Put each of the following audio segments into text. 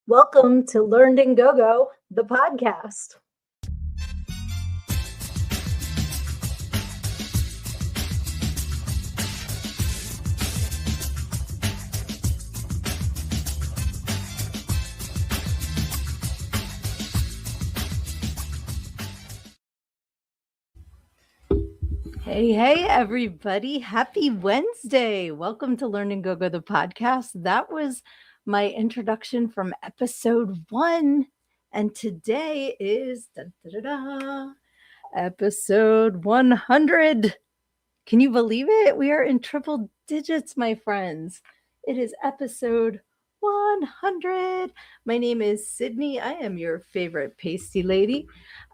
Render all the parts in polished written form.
Welcome to Learned and Go-Go, the podcast. Hey, everybody. Happy Wednesday. Welcome to Learn and Go-Go, the podcast. That was my introduction from episode 1. And today is episode 100. Can you believe it? We are in triple digits, my friends. It is episode 100. My name is Sydnee. I am your favorite pasty lady.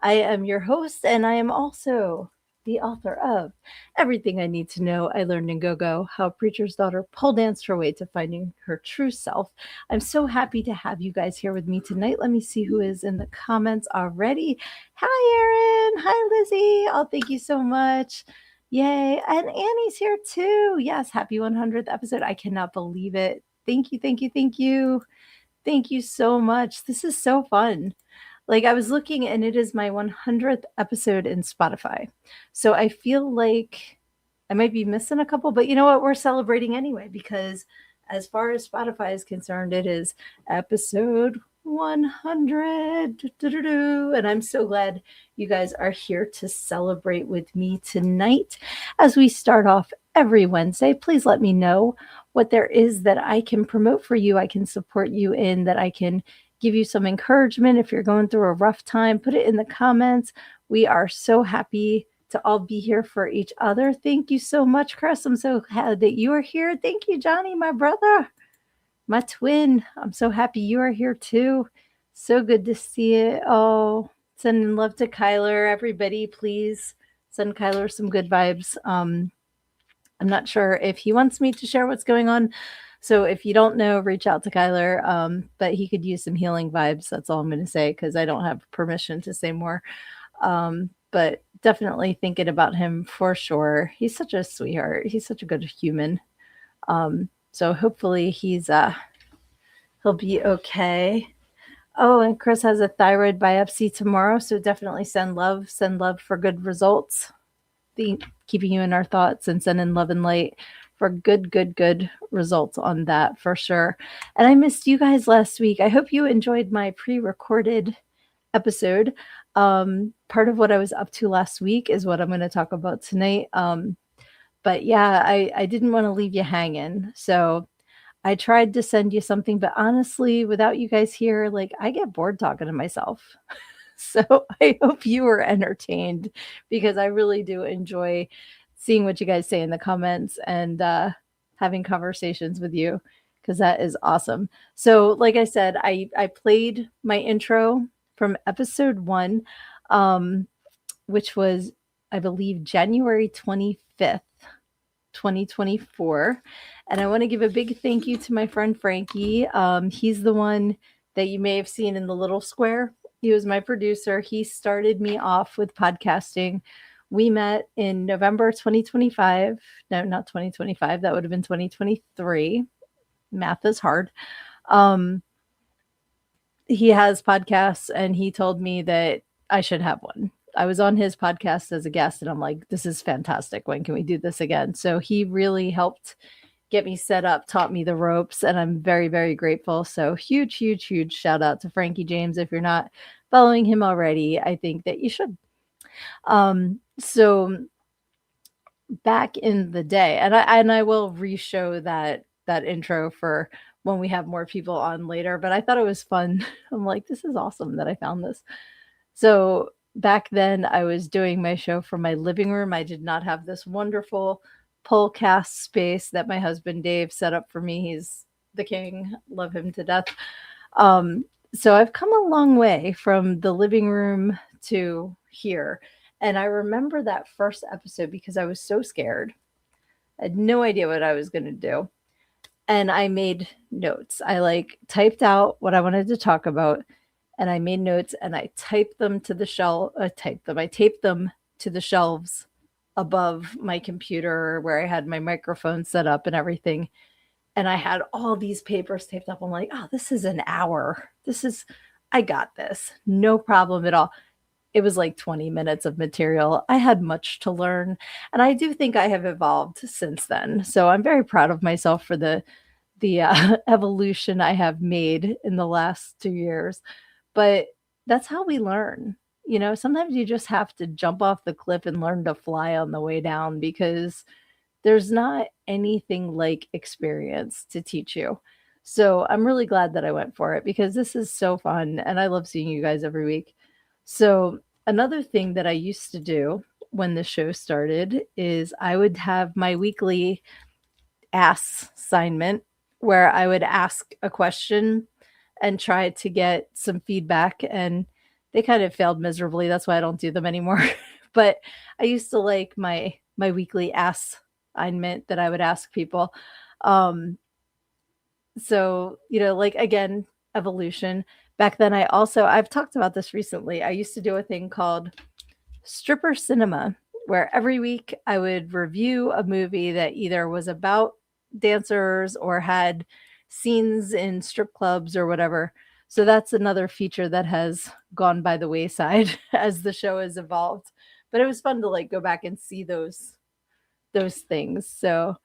I am your host, and I am also the author of Everything I Need to Know I Learned in Go-Go, How a Preacher's Daughter Pole Danced Her Way to Finding Her True Self. I'm so happy to have you guys here with me tonight. Let me see who is in the comments already. Hi, Erin. Hi, Lizzie. Oh, thank you so much. Yay. And Annie's here too. Yes, happy 100th episode. I cannot believe it. Thank you, thank you, thank you. Thank you so much. This is so fun. Like, I was looking and it is my 100th episode in Spotify. So I feel like I might be missing a couple, but you know what? We're celebrating anyway, because as far as Spotify is concerned, it is episode 100. And I'm so glad you guys are here to celebrate with me tonight. As we start off every Wednesday, please let me know what there is that I can promote for you, I can support you in, that I can give you some encouragement. If you're going through a rough time, put it in the comments. We are so happy to all be here for each other. Thank you so much, Chris. I'm so glad that you are here. Thank you, Johnny, my brother, my twin. I'm so happy you are here too. So good to see it. Oh, sending love to Kyler. Everybody, please send Kyler some good vibes. I'm not sure if he wants me to share what's going on. So if you don't know, reach out to Kyler. But he could use some healing vibes. That's all I'm going to say, because I don't have permission to say more. But definitely thinking about him for sure. He's such a sweetheart. He's such a good human. So hopefully he'll be okay. Oh, and Chris has a thyroid biopsy tomorrow. So definitely send love for good results. Keeping you in our thoughts and sending love and light for good results on that for sure. And I missed you guys last week. I hope you enjoyed my pre-recorded episode. Part of what I was up to last week is what I'm going to talk about tonight. But yeah, I didn't want to leave you hanging. So I tried to send you something, but honestly, without you guys here, like, I get bored talking to myself. So I hope you were entertained, because I really do enjoy seeing what you guys say in the comments and having conversations with you, because that is awesome. So like I said, I played my intro from episode 1, which was, I believe, January 25th, 2024. And I want to give a big thank you to my friend Frankie. He's the one that you may have seen in the little square. He was my producer. He started me off with podcasting. We met in November 2025. No, not 2025. That would have been 2023. Math is hard. He has podcasts, and he told me that I should have one. I was on his podcast as a guest, and I'm like, this is fantastic. When can we do this again? So he really helped get me set up, taught me the ropes, and I'm very, very grateful. So huge shout out to Frankie James. If you're not following him already, I think that you should. So back in the day, and I will re-show that intro for when we have more people on later, but I thought it was fun. I'm like, this is awesome that I found this. So back then I was doing my show from my living room. I did not have this wonderful Polecast space that my husband Dave set up for me. He's the king. Love him to death. So I've come a long way from the living room to here. And I remember that first episode because I was so scared. I had no idea what I was going to do. And I made notes. I typed out what I wanted to talk about, and I made notes, and I typed them to the shelf. I taped them to the shelves above my computer where I had my microphone set up and everything. and I had all these papers taped up. I'm like, oh, this is an hour. I got this. No problem at all. It was like 20 minutes of material. I had much to learn. And I do think I have evolved since then. So I'm very proud of myself for the evolution I have made in the last 2 years. But that's how we learn. Sometimes you just have to jump off the cliff and learn to fly on the way down because there's not anything like experience to teach you. So I'm really glad that I went for it because this is so fun and I love seeing you guys every week. So, another thing that I used to do when the show started is I would have my weekly ask assignment where I would ask a question and try to get some feedback, and they kind of failed miserably. That's why I don't do them anymore. But I used to like my weekly ask assignment that I would ask people. Um, so, like again, evolution. Back then I've talked about this recently. I used to do a thing called stripper cinema, where every week I would review a movie that either was about dancers or had scenes in strip clubs or whatever. So that's another feature that has gone by the wayside as the show has evolved. But it was fun to like go back and see those things. So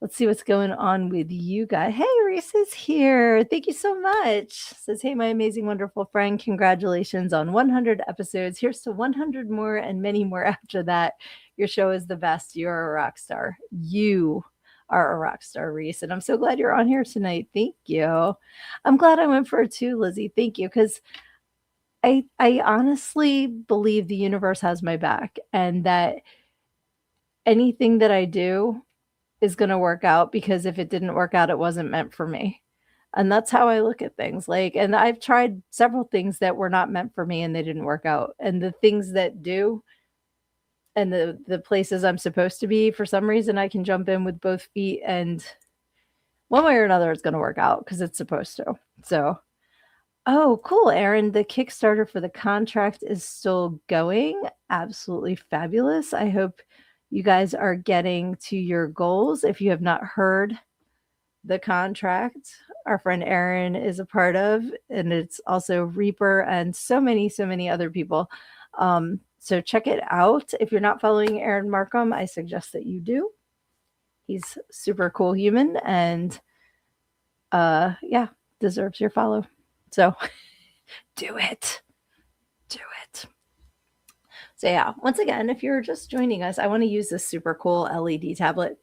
let's see what's going on with you guys. Hey, Reese is here. Thank you so much. Says, hey, my amazing, wonderful friend. Congratulations on 100 episodes. Here's to 100 more and many more after that. Your show is the best. You're a rock star. You are a rock star, Reese. And I'm so glad you're on here tonight. Thank you. I'm glad I went for it too, Lizzie. Thank you. Because I honestly believe the universe has my back and that anything that I do is going to work out, because if it didn't work out, it wasn't meant for me. And that's how I look at things. Like, and I've tried several things that were not meant for me and they didn't work out. And the things that do, and the places I'm supposed to be, for some reason I can jump in with both feet, and one way or another it's going to work out because it's supposed to. So, oh, cool, Aaron. The Kickstarter for the contract is still going. Absolutely fabulous. I hope you guys are getting to your goals. If you have not heard the contract, our friend Aaron is a part of, and it's also Reaper and so many other people. So check it out. If you're not following Aaron Markham, I suggest that you do. He's super cool human and yeah, deserves your follow. So do it. Do it. So yeah, once again, if you're just joining us, I want to use this super cool LED tablet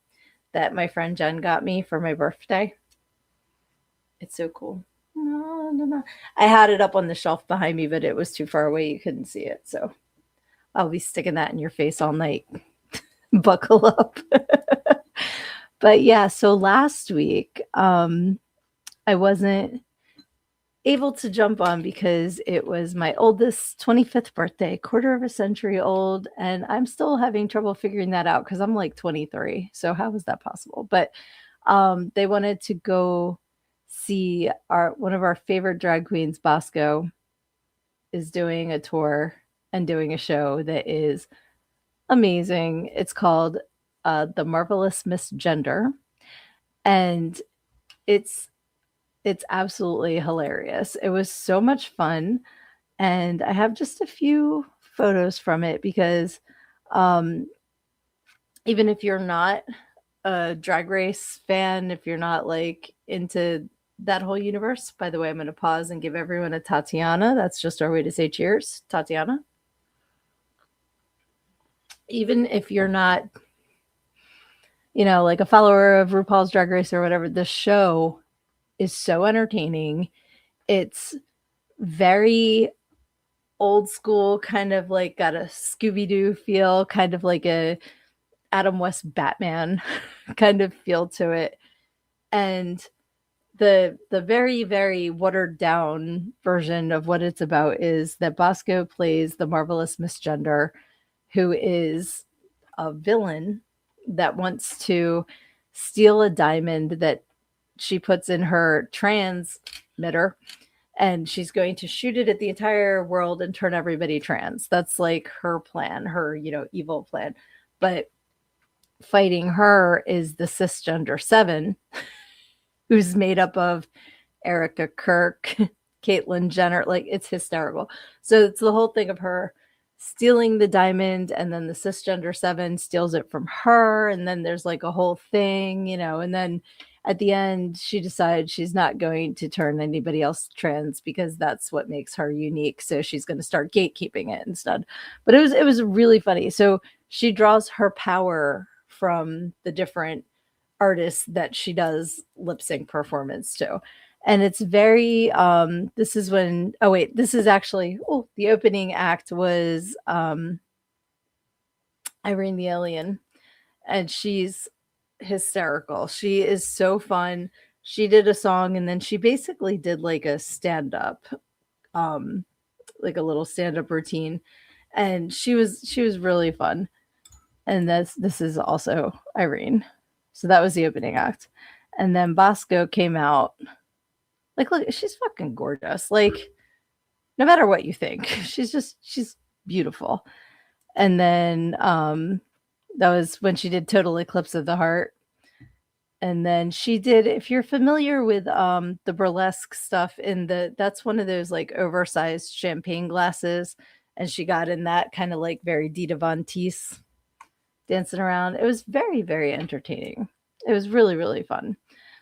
that my friend Jen got me for my birthday. It's so cool. No. I had it up on the shelf behind me, but it was too far away. You couldn't see it. So I'll be sticking that in your face all night. Buckle up. But yeah, so last week, I wasn't able to jump on because it was my oldest 25th birthday, quarter of a century old, and I'm still having trouble figuring that out because I'm like 23. So how is that possible? But they wanted to go see one of our favorite drag queens, Bosco, is doing a tour and doing a show that is amazing. It's called The Marvelous Miss Gender, and it's absolutely hilarious. It was so much fun. And I have just a few photos from it because even if you're not a Drag Race fan, if you're not like into that whole universe, by the way, I'm going to pause and give everyone a Tatiana. That's just our way to say cheers, Tatiana. Even if you're not, like a follower of RuPaul's Drag Race or whatever, the show is so entertaining. It's very old school, kind of like got a Scooby-Doo feel, kind of like a Adam West Batman kind of feel to it. And the very, very watered down version of what it's about is that Bosco plays the marvelous misgender, who is a villain that wants to steal a diamond that she puts in her transmitter, and she's going to shoot it at the entire world and turn everybody trans. That's like her plan, her, evil plan. But fighting her is the cisgender 7, who's made up of Erica Kirk, Caitlyn Jenner. Like, it's hysterical. So it's the whole thing of her stealing the diamond, and then the cisgender seven steals it from her, and then there's like a whole thing, and then at the end she decides she's not going to turn anybody else trans because that's what makes her unique, so she's going to start gatekeeping it instead. But it was really funny. So she draws her power from the different artists that she does lip sync performance to. And it's very this is when oh wait, this is actually the opening act was Irene the Alien, and she's hysterical. She is so fun. She did a song, and then she basically did like a stand up, um like a little stand up routine, and she was really fun. And this is also Irene. So that was the opening act. And then Bosco came out. Like, look, she's fucking gorgeous. Like, no matter what you think, she's beautiful. And then that was when she did Total Eclipse of the Heart. And then she did, if you're familiar with the burlesque stuff, that's one of those like oversized champagne glasses. And she got in that kind of like very Dita Von Teese dancing around. It was very, very entertaining. It was really, really fun.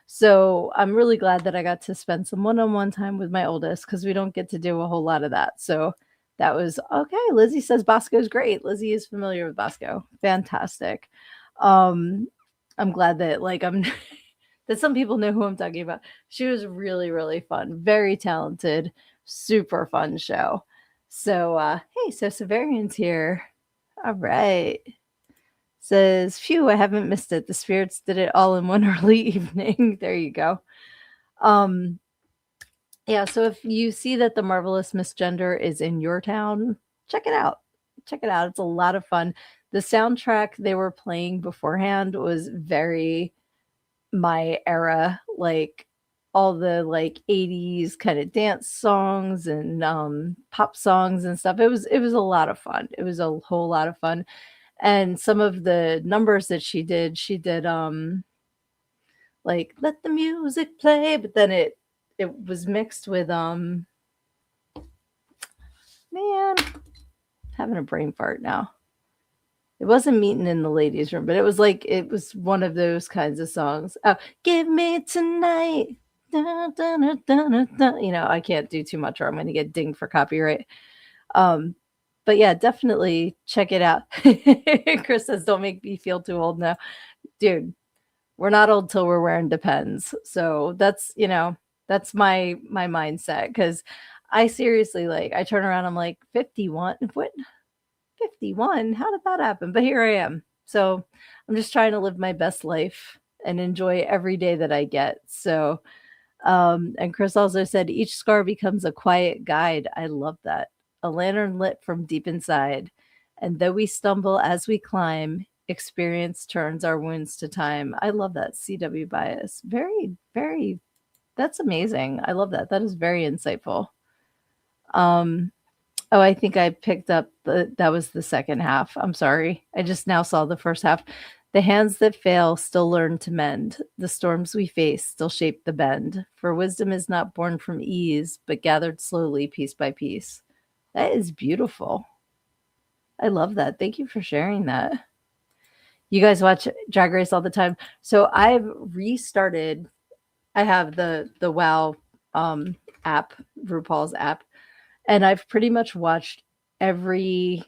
So I'm really glad that I got to spend some one-on-one time with my oldest, because we don't get to do a whole lot of that. So that was okay. Lizzie says Bosco's great. Lizzie is familiar with Bosco. Fantastic. I'm glad that that some people know who I'm talking about. She was really, really fun. Very talented. Super fun show. So hey, so Severian's here. All right. Says, phew, I haven't missed it. The spirits did it all in one early evening. There you go. Yeah, so if you see that the Marvelous Misgender is in your town, check it out. Check it out. It's a lot of fun. The soundtrack they were playing beforehand was very my era, like all the like 80s kind of dance songs and pop songs and stuff. It was a lot of fun. It was a whole lot of fun. And some of the numbers that she did like let the music play, but then it was mixed with man, having a brain fart now. It wasn't Meeting in the Ladies Room, but it was one of those kinds of songs. Oh, give me tonight. Da, da, da, da, da. I can't do too much or I'm going to get dinged for copyright. But yeah, definitely check it out. Chris says, don't make me feel too old now. Dude, we're not old till we're wearing Depends. So that's my mindset, because I seriously, like, I turn around, I'm like, 51? What? 51? How did that happen? But here I am. So I'm just trying to live my best life and enjoy every day that I get. So, and Chris also said, each scar becomes a quiet guide. I love that. A lantern lit from deep inside. And though we stumble as we climb, experience turns our wounds to time. I love that. CW bias. Very, very, that's amazing. I love that. That is very insightful. Oh, I think I picked up that was the second half. I'm sorry. I just now saw the first half. The hands that fail still learn to mend. The storms we face still shape the bend. For wisdom is not born from ease, but gathered slowly, piece by piece. That is beautiful. I love that. Thank you for sharing that. You guys watch Drag Race all the time. So I've restarted. I have the WoW app, RuPaul's app, and I've pretty much watched every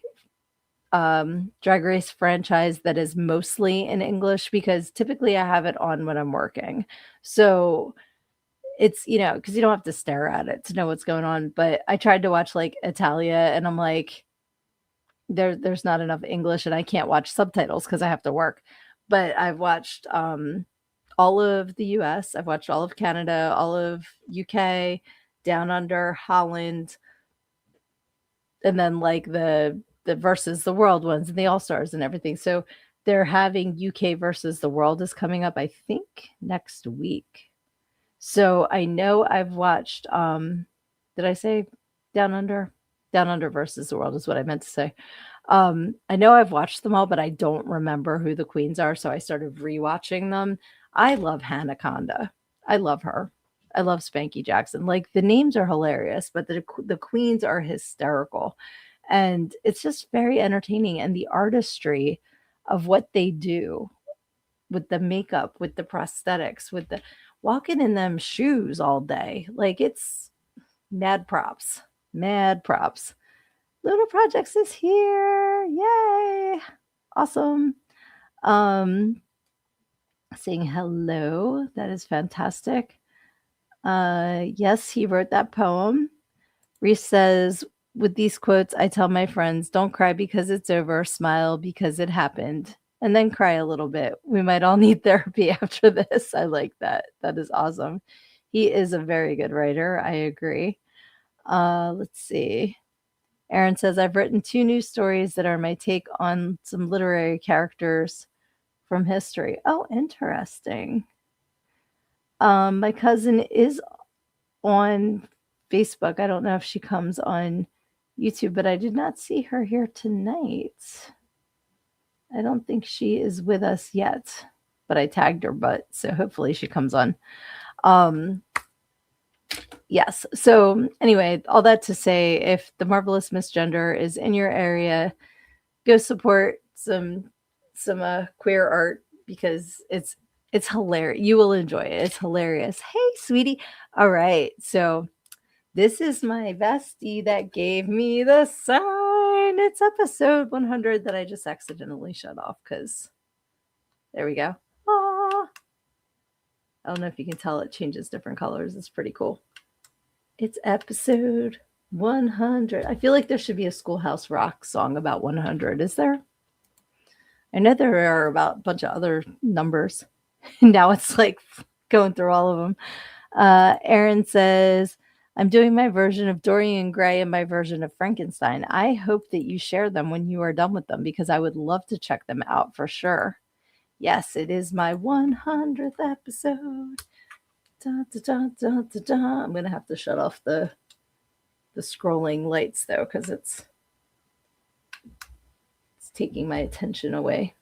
Drag Race franchise that is mostly in English, because typically I have it on when I'm working. So it's, because you don't have to stare at it to know what's going on. But I tried to watch like Italia, and I'm like, there's not enough English, and I can't watch subtitles because I have to work. But I've watched all of the US, I've watched all of Canada, all of UK, Down Under, Holland, and then like the versus the world ones and the all stars and everything. So they're having UK versus the world is coming up, I think, next week. So I know I've watched did I say Down Under? Down Under versus the world is what I meant to say. I know I've watched them all, but I don't remember who the queens are, so I started rewatching them. I love Hanaconda. I love her. I love Spanky Jackson. Like the names are hilarious, but the queens are hysterical. And it's just very entertaining, and the artistry of what they do with the makeup, with the prosthetics, with the walking in them shoes all day. Like it's mad props. Mad props. Luna Projects is here. Yay. Awesome. Um saying hello. That is fantastic. Yes, he wrote that poem. Reese says, with these quotes, I tell my friends, don't cry because it's over, smile because it happened, and then cry a little bit. We might all need therapy after this. I like that. That is awesome. He is a very good writer. I agree. Let's see. Aaron says, I've written 2 new stories that are my take on some literary characters from history. Oh, interesting. My cousin is on Facebook. I don't know if she comes on YouTube, but I did not see her here tonight. I don't think she is with us yet, but I tagged her, but so hopefully she comes on. Yes. So anyway, all that to say, if the Marvelous Misgender is in your area, go support some queer art because it's hilarious. You will enjoy it. It's hilarious. Hey, sweetie. All right. So this is my bestie that gave me the sign. It's episode 100 that I just accidentally shut off because there we go. Aww. I don't know if you can tell it changes different colors. It's pretty cool. It's episode 100. I feel like there should be a Schoolhouse Rock song about 100. Is there? I know there are about a bunch of other numbers. Now it's like going through all of them. Aaron says, I'm doing my version of Dorian Gray and my version of Frankenstein. I hope that you share them when you are done with them because I would love to check them out for sure. Yes, it is my 100th episode. Da, da, da, da, da, da. I'm going to have to shut off the scrolling lights though because it's taking my attention away.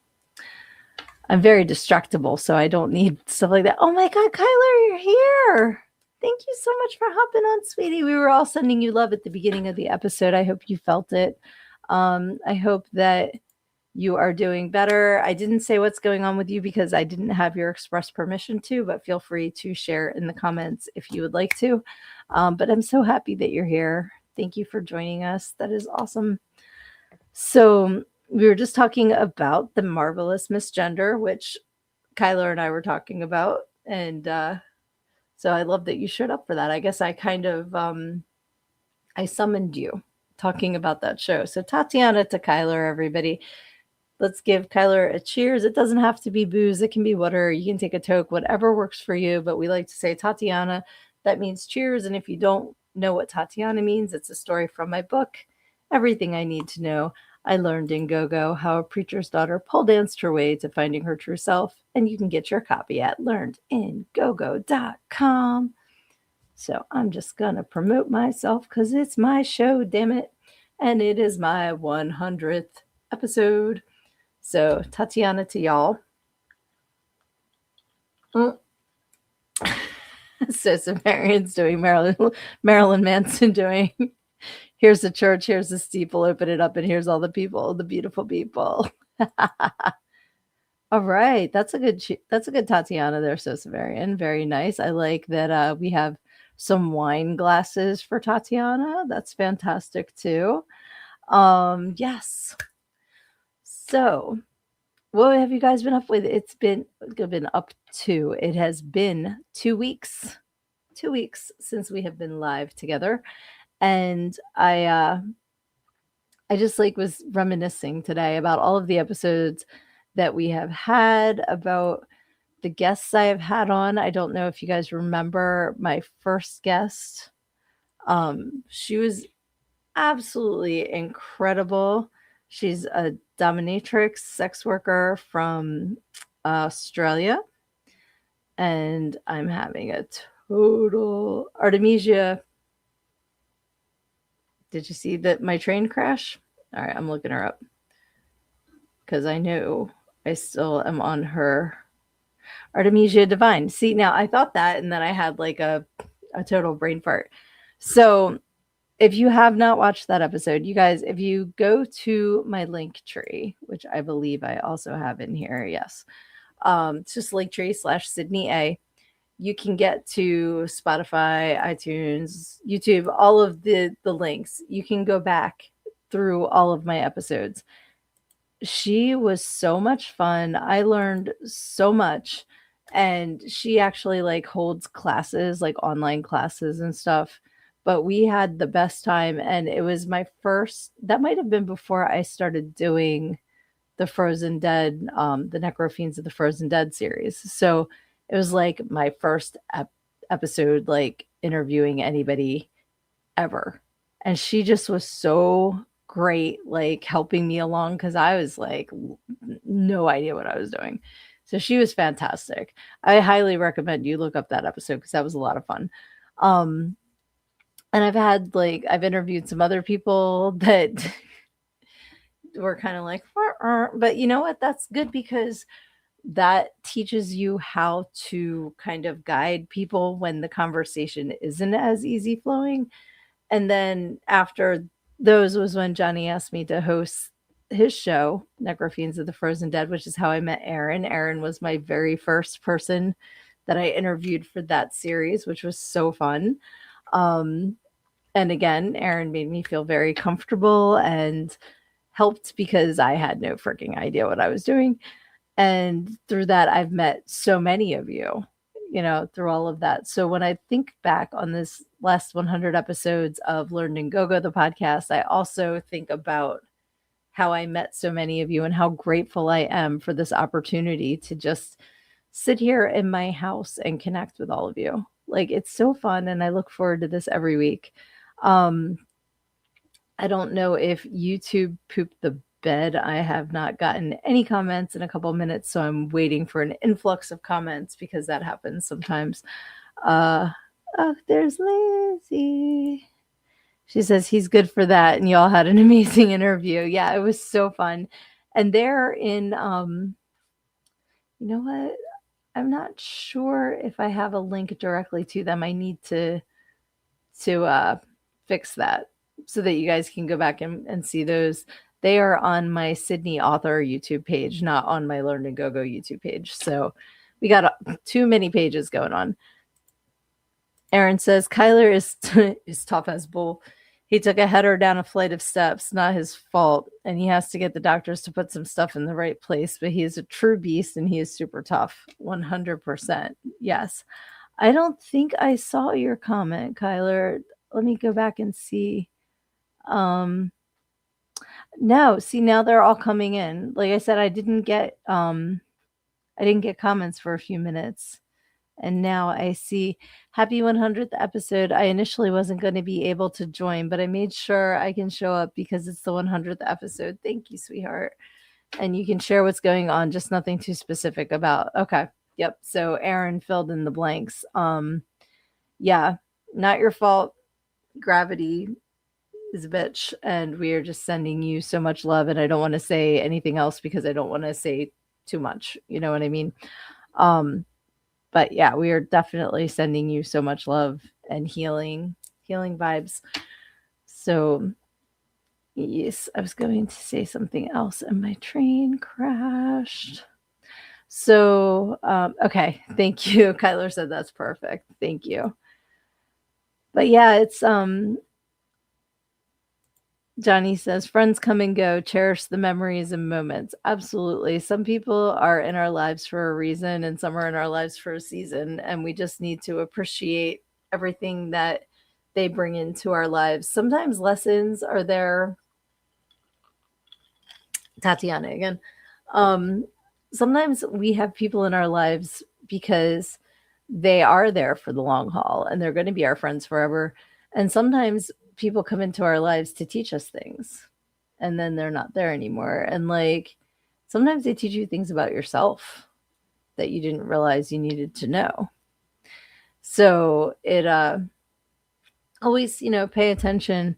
I'm very distractible, so I don't need stuff like that. Oh my God, Kyler, you're here. Thank you so much for hopping on, sweetie. We were all sending you love at the beginning of the episode. I hope you felt it. I hope that you are doing better. I didn't say what's going on with you because I didn't have your express permission to, but feel free to share in the comments if you would like to. But I'm so happy that you're here. Thank you for joining us. That is awesome. So we were just talking about the Marvelous Misgender, which Kyler and I were talking about. And so I love that you showed up for that. I guess I kind of, I summoned you talking about that show. So Tatiana to Kyler, everybody. Let's give Kyler a cheers. It doesn't have to be booze. It can be water. You can take a toke, whatever works for you. But we like to say Tatiana. That means cheers. And if you don't know what Tatiana means, it's a story from my book, Everything I Need to Know. I learned in Go-Go how a preacher's daughter pole danced her way to finding her true self. And you can get your copy at learnedingogo.com. So I'm just going to promote myself because it's my show, damn it. And it is my 100th episode. So Tatiana to y'all. So Sumerians doing Marilyn Manson doing. Here's the church, here's the steeple, open it up, and here's all the people, the beautiful people. All right, that's a good Tatiana there, so Sumerian. Very nice. I like that we have some wine glasses for Tatiana. That's fantastic too. Yes. So what have you guys been up with? It's been up to. It has been 2 weeks. 2 weeks since we have been live together. And I just like was reminiscing today about all of the episodes that we have had, about the guests I have had on. I don't know if you guys remember my first guest. She was absolutely incredible. She's a dominatrix sex worker from Australia. And I'm having a total Artemisia. Did you see that my train crash? All right, I'm looking her up because I know I still am on her. Artemisia Divine. See, now I thought that, and then I had like a total brain fart. So if you have not watched that episode, you guys, if you go to my link tree, which I believe I also have in here, yes, it's just linktree/Sydnee A. You can get to Spotify, iTunes, YouTube, all of the links. You can go back through all of my episodes. She was so much fun. I learned so much. And she actually like holds classes, like online classes and stuff. But we had the best time, and it was my first, that might have been before I started doing the Frozen Dead, the Necrofiends of the Frozen Dead series. So it was like my first episode, like interviewing anybody ever. And she just was so great, like helping me along because I was like, no idea what I was doing. So she was fantastic. I highly recommend you look up that episode because that was a lot of fun. Um, and I've interviewed some other people that were kind of like, but you know what? That's good because that teaches you how to kind of guide people when the conversation isn't as easy flowing. And then after those was when Johnny asked me to host his show, Necrofiends of the Frozen Dead, which is how I met Aaron. Aaron was my very first person that I interviewed for that series, which was so fun. Um, and again, Aaron made me feel very comfortable and helped because I had no freaking idea what I was doing. And through that, I've met so many of you, through all of that. So when I think back on this last 100 episodes of Learn and Go Go, the podcast, I also think about how I met so many of you and how grateful I am for this opportunity to just sit here in my house and connect with all of you. Like, it's so fun, and I look forward to this every week. Um, I don't know if YouTube pooped the bed. I have not gotten any comments in a couple of minutes, so I'm waiting for an influx of comments because that happens sometimes. Uh, oh, there's Lizzie. She says he's good for that, and y'all had an amazing interview. Yeah, it was so fun. And they're in, you know what? I'm not sure if I have a link directly to them. I need to fix that so that you guys can go back and see those. They are on my Sydnee author YouTube page, not on my Learn to Go Go YouTube page. So we got too many pages going on. Aaron says Kyler is tough as bull. He took a header down a flight of steps, not his fault, and he has to get the doctors to put some stuff in the right place, but he is a true beast and he is super tough. 100%. Yes. I don't think I saw your comment, Kyler. Let me go back and see. No, see, now they're all coming in. Like I said, I didn't get comments for a few minutes. And now I see happy 100th episode. I initially wasn't going to be able to join, but I made sure I can show up because it's the 100th episode. Thank you, sweetheart. And you can share what's going on, just nothing too specific about. Okay. Yep. So Aaron filled in the blanks. Yeah, not your fault. Gravity is a bitch, and we are just sending you so much love. And I don't want to say anything else because I don't want to say too much. You know what I mean? But yeah, we are definitely sending you so much love and healing vibes. So yes, I was going to say something else and my train crashed. So, okay. Thank you. Kyler said that's perfect. Thank you. But yeah, it's, Johnny says, friends come and go, cherish the memories and moments. Absolutely. Some people are in our lives for a reason and some are in our lives for a season. And we just need to appreciate everything that they bring into our lives. Sometimes lessons are there. Tatiana again. Sometimes we have people in our lives because they are there for the long haul and they're going to be our friends forever. And sometimes people come into our lives to teach us things and then they're not there anymore. And like sometimes they teach you things about yourself that you didn't realize you needed to know. So it always, pay attention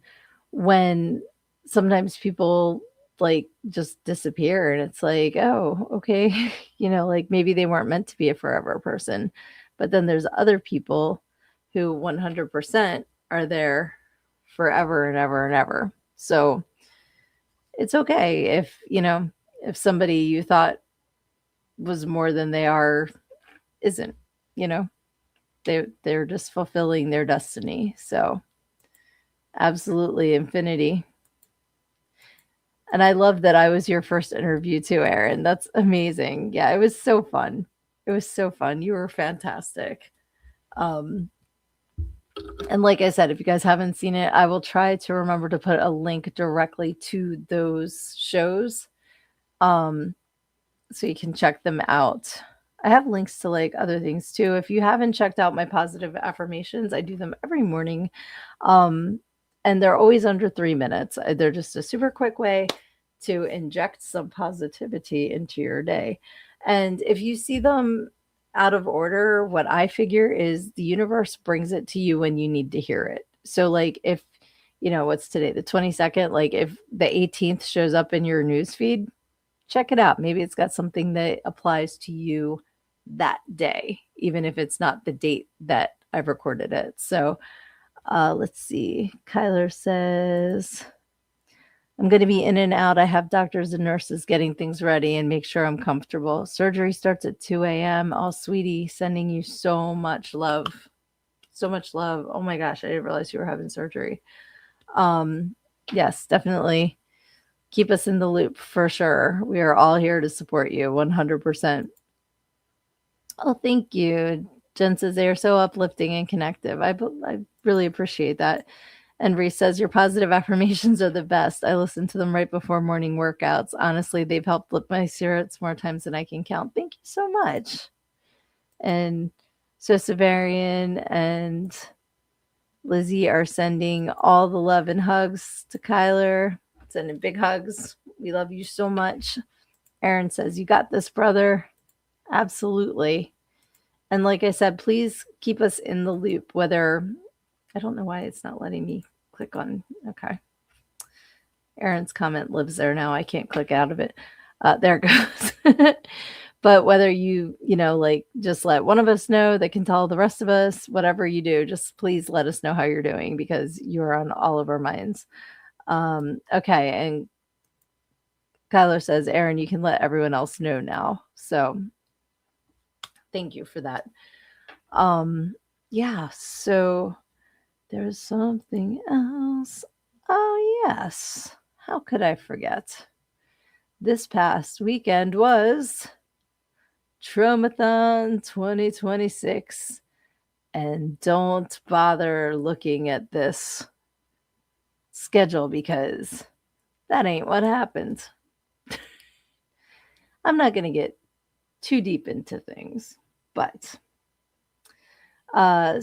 when sometimes people like just disappear, and it's like, oh, okay. Like maybe they weren't meant to be a forever person. But then there's other people who 100% are there forever and ever and ever. So it's okay if somebody you thought was more than they are isn't, you know. They're just fulfilling their destiny. So absolutely infinity. And I love that I was your first interview too, Erin. That's amazing. Yeah, it was so fun. It was so fun. You were fantastic. Um, and like I said, if you guys haven't seen it, I will try to remember to put a link directly to those shows, um, so you can check them out. I have links to like other things too. If you haven't checked out my positive affirmations, I do them every morning. Um, and they're always under 3 minutes. They're just a super quick way to inject some positivity into your day. And if you see them out of order, what I figure is the universe brings it to you when you need to hear it. So, like, if what's today, the 22nd, like if the 18th shows up in your news feed, check it out. Maybe it's got something that applies to you that day, even if it's not the date that I've recorded it. So let's see. Kyler says, I'm going to be in and out. I have doctors and nurses getting things ready and make sure I'm comfortable. Surgery starts at 2 a.m. Oh, sweetie, sending you so much love. So much love. Oh my gosh, I didn't realize you were having surgery. Yes, definitely keep us in the loop for sure. We are all here to support you 100%. Oh, thank you. Jen says they are so uplifting and connective. I really appreciate that. And Reese says your positive affirmations are the best. I listen to them right before morning workouts. Honestly, they've helped lift my spirits more times than I can count. Thank you so much. And so Severian and Lizzie are sending all the love and hugs to Kyler. Sending big hugs. We love you so much. Erin says, you got this, brother. Absolutely. And like I said, please keep us in the loop, whether, I don't know why it's not letting me click on, okay. Erin's comment lives there now. I can't click out of it. There it goes. But whether you like just let one of us know that can tell the rest of us, whatever you do, just please let us know how you're doing because you're on all of our minds. Okay. And Kyler says, Erin, you can let everyone else know now. So thank you for that. Yeah, so there's something else. Oh, yes. How could I forget? This past weekend was Tromathon 2026. And don't bother looking at this schedule because that ain't what happened. I'm not going to get too deep into things, but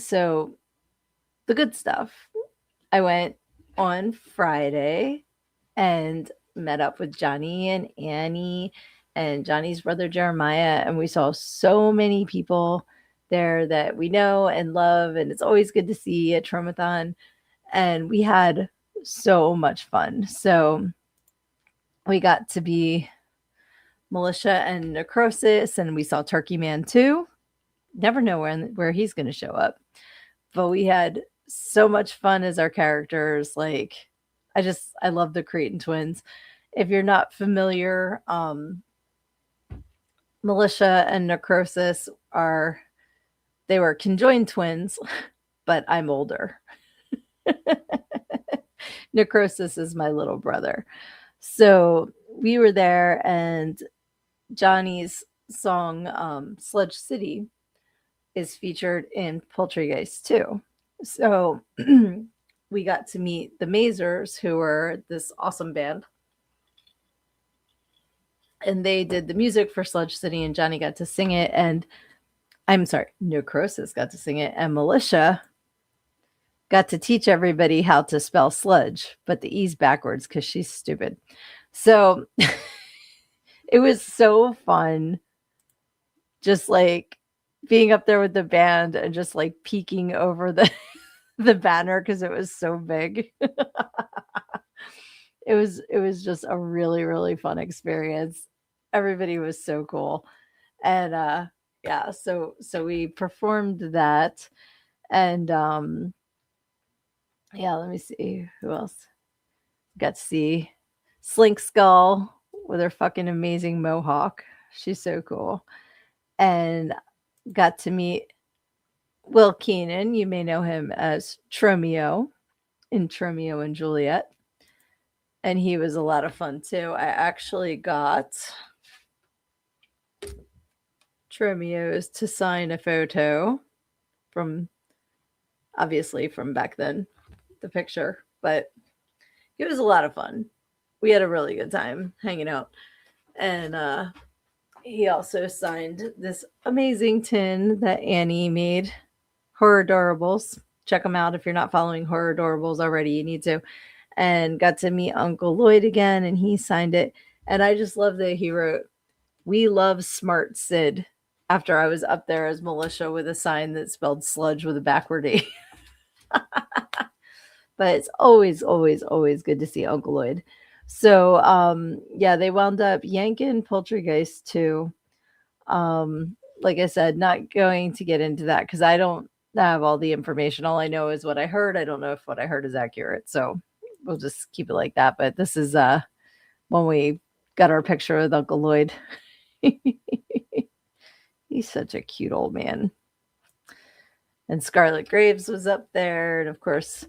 so the good stuff. I went on Friday and met up with Johnny and Annie and Johnny's brother Jeremiah, and we saw so many people there that we know and love, and it's always good to see at Tromathon. And we had so much fun. So we got to be Militia and Necrosis, and we saw Turkey Man too. Never know where he's going to show up. But we had so much fun as our characters. Like, I love the Cretan twins. If you're not familiar, Militia and Necrosis they were conjoined twins, but I'm older. Necrosis is my little brother. So we were there, and Johnny's song, Sludge City, is featured in Poultrygeist too. So we got to meet the Mazers, who are this awesome band. And they did the music for Sludge City, and Johnny got to sing it. And I'm sorry, Necrosis got to sing it. And Militia got to teach everybody how to spell sludge, but the E's backwards because she's stupid. So it was so fun. Just like being up there with the band and just like peeking over the banner because it was so big. It was just a really, really fun experience. Everybody was so cool. And yeah, so we performed that and yeah, let me see who else. Got to see Slink Skull with her fucking amazing mohawk. She's so cool. And got to meet Will Keenan. You may know him as Tromeo in Tromeo and Juliet. And he was a lot of fun too. I actually got Tromeo's to sign a photo from obviously from back then, the picture, but it was a lot of fun. We had a really good time hanging out. And he also signed this amazing tin that Annie made, Horror Adorables. Check them out if you're not following Horror Adorables already. You need to. And got to meet Uncle Lloyd again, and he signed it. And I just love that he wrote, "We love Smart Sid," after I was up there as Militia with a sign that spelled sludge with a backward E. But it's always, always, always good to see Uncle Lloyd. So yeah, they wound up yanking Poultrygeist too. Like I said, not going to get into that because I don't have all the information. All I know is what I heard. I don't know if what I heard is accurate. So we'll just keep it like that. But this is when we got our picture with Uncle Lloyd. He's such a cute old man. And Scarlet Graves was up there, and of course,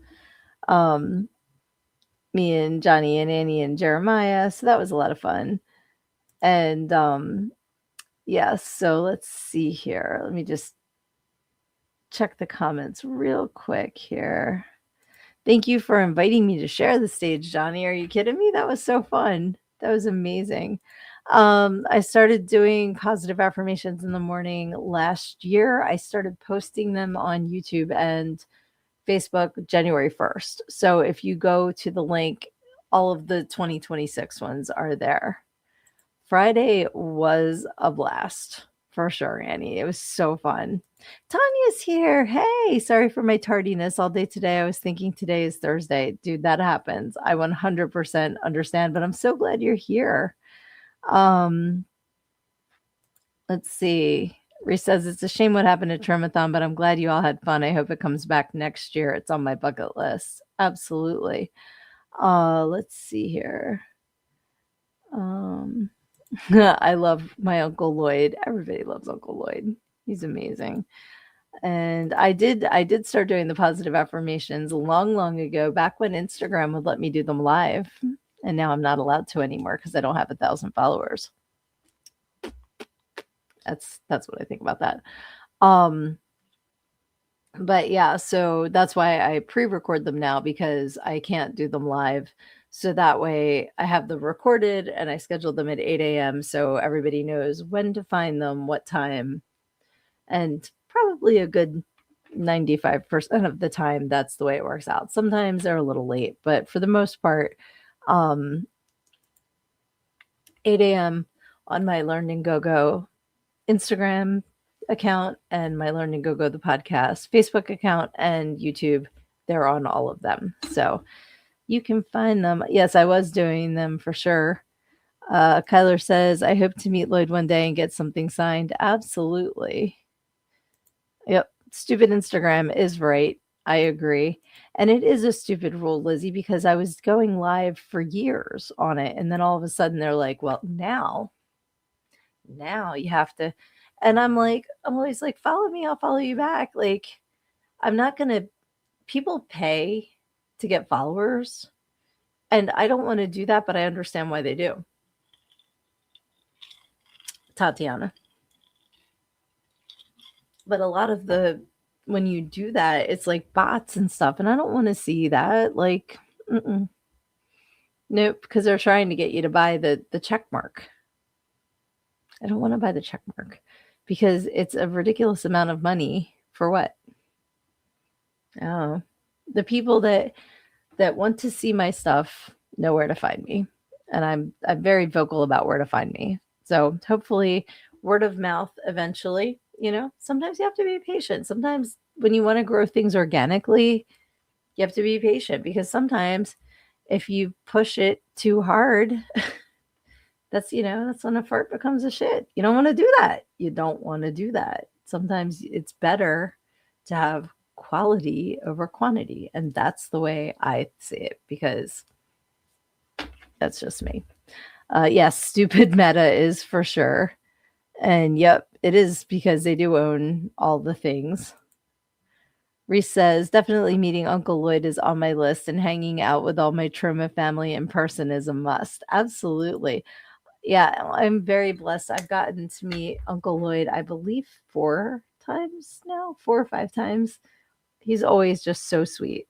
me and Johnny and Annie and Jeremiah. So that was a lot of fun. And yeah, so let's see here. Let me just check the comments real quick here. Thank you for inviting me to share the stage, Johnny. Are you kidding me? That was so fun. That was amazing. I started doing positive affirmations in the morning last year. I started posting them on YouTube and Facebook January 1st. So if you go to the link, all of the 2026 ones are there. Friday was a blast for sure, Annie. It was so fun. Tanya's here. Hey, sorry for my tardiness all day today. I was thinking today is Thursday. Dude, that happens. I 100% understand, but I'm so glad you're here. Let's see. Reese says it's a shame what happened to Tromathon, but I'm glad you all had fun. I hope it comes back next year. It's on my bucket list. Absolutely. Let's see here. I love my Uncle Lloyd. Everybody loves Uncle Lloyd. He's amazing. And I did start doing the positive affirmations long ago, back when Instagram would let me do them live. And now I'm not allowed to anymore because I don't have 1,000 followers. That's what I think about that. But yeah, so that's why I pre-record them now, because I can't do them live. So that way I have them recorded and I schedule them at 8 a.m. so everybody knows when to find them, what time, and probably a good 95% of the time that's the way it works out. Sometimes they're a little late, but for the most part, 8 a.m. on my Learn and Go Instagram account and my Learn and Go the podcast Facebook account and YouTube. They're on all of them. So you can find them. Yes, I was doing them for sure. Kyler says, I hope to meet Lloyd one day and get something signed. Absolutely. Yep. Stupid Instagram is right. I agree. And it is a stupid rule, Lizzie, because I was going live for years on it. And then all of a sudden they're like, well, now you have to. And I'm always like, follow me, I'll follow you back. Like, I'm not going to, people pay to get followers. And I don't want to do that, but I understand why they do. Tatiana. But a lot of when you do that, it's like bots and stuff. And I don't want to see that. Like, nope, because they're trying to get you to buy the check mark. I don't want to buy the check mark because it's a ridiculous amount of money for what? Oh, the people that want to see my stuff know where to find me. And I'm very vocal about where to find me. So hopefully word of mouth eventually, sometimes you have to be patient. Sometimes when you want to grow things organically, you have to be patient because sometimes If you push it too hard, that's when a fart becomes a shit. You don't want to do that. You don't want to do that. Sometimes it's better to have quality over quantity. And that's the way I see it because that's just me. Yes, stupid meta is for sure. And yep, it is because they do own all the things. Reese says, definitely meeting Uncle Lloyd is on my list, and hanging out with all my Troma family in person is a must. Absolutely. Yeah, I'm very blessed. I've gotten to meet Uncle Lloyd, I believe, 4 times now, 4 or 5 times. He's always just so sweet.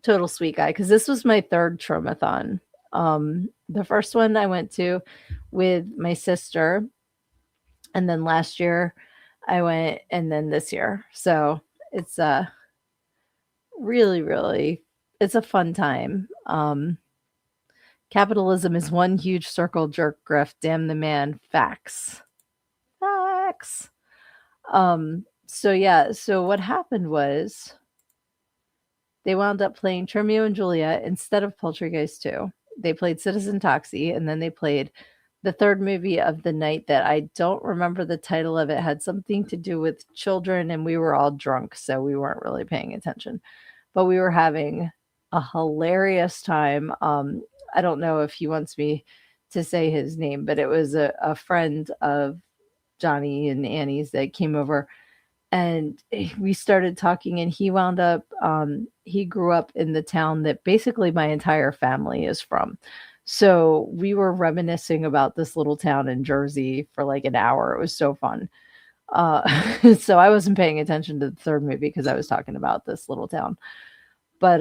Total sweet guy. Because this was my third Tromathon. The first one I went to with my sister, and then last year I went, and then this year. So it's really, really, it's a fun time. Capitalism is one huge circle jerk grift. Damn the man. Facts. Facts. So yeah, so what happened was they wound up playing Romeo and Juliet instead of Poltergeist 2. They played Citizen Toxie, and then they played the third movie of the night that I don't remember the title of. It had something to do with children, and we were all drunk, so we weren't really paying attention. But we were having a hilarious time. I don't know if he wants me to say his name, but it was a friend of Johnny and Annie's that came over, and we started talking, and he wound up he grew up in the town that basically my entire family is from. So we were reminiscing about this little town in Jersey for like an hour. It was so fun. So I wasn't paying attention to the third movie because I was talking about this little town. But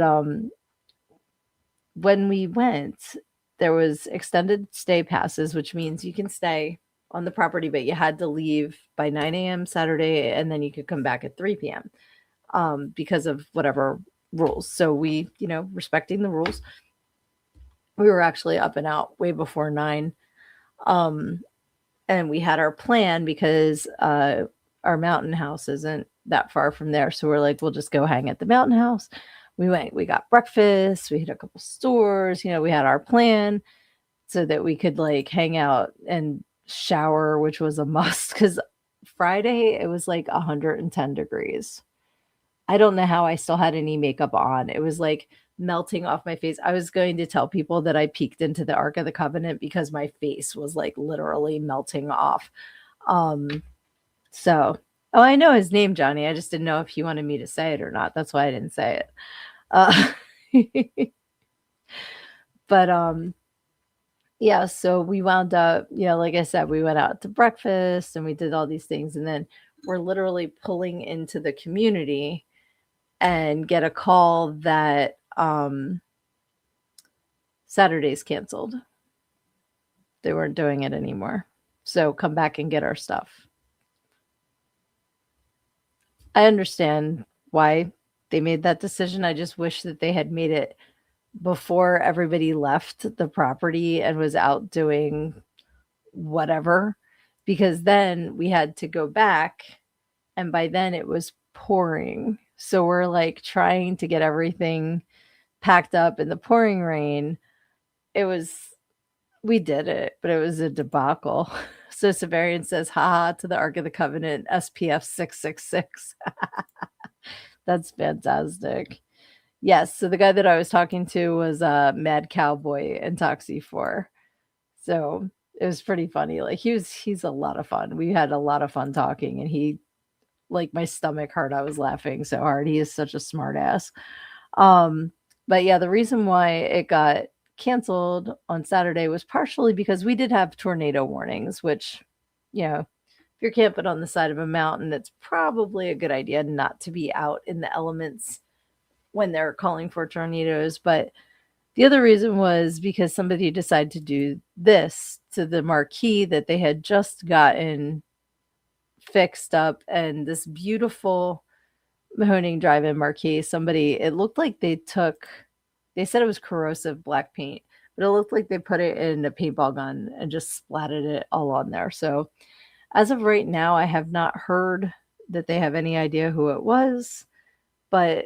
when we went, there was extended stay passes, which means you can stay on the property, but you had to leave by 9 a.m. Saturday, and then you could come back at 3 p.m. Because of whatever rules. So we, respecting the rules, we were actually up and out way before 9. And we had our plan because our mountain house isn't that far from there. So we're like, we'll just go hang at the mountain house. We went, we got breakfast, we hit a couple stores, we had our plan so that we could like hang out and shower, which was a must because Friday it was like 110 degrees. I don't know how I still had any makeup on. It was like melting off my face. I was going to tell people that I peeked into the Ark of the Covenant because my face was like literally melting off. So, oh, I know his name, Johnny. I just didn't know if he wanted me to say it or not. That's why I didn't say it. Uh, but yeah, so we wound up, like I said, we went out to breakfast and we did all these things, and then we're literally pulling into the community and get a call that Saturday's canceled. They weren't doing it anymore. So come back and get our stuff. I understand why they made that decision. I just wish that they had made it before everybody left the property and was out doing whatever, because then we had to go back, and by then it was pouring. So we're like trying to get everything packed up in the pouring rain. We did it, but it was a debacle. So Severian says, haha, to the Ark of the Covenant, SPF 666. That's fantastic. Yes, so the guy that I was talking to was a Mad Cowboy in Toxie 4. So it was pretty funny. Like he's a lot of fun. We had a lot of fun talking, and he, like, my stomach hurt. I was laughing so hard. He is such a smart ass. But yeah, the reason why it got canceled on Saturday was partially because we did have tornado warnings, which, if you're camping on the side of a mountain, it's probably a good idea not to be out in the elements when they're calling for tornadoes. But the other reason was because somebody decided to do this to the marquee that they had just gotten fixed up, and this beautiful Mahoning Drive-In marquee, it looked like they said it was corrosive black paint, but it looked like they put it in a paintball gun and just splattered it all on there. So as of right now, I have not heard that they have any idea who it was, but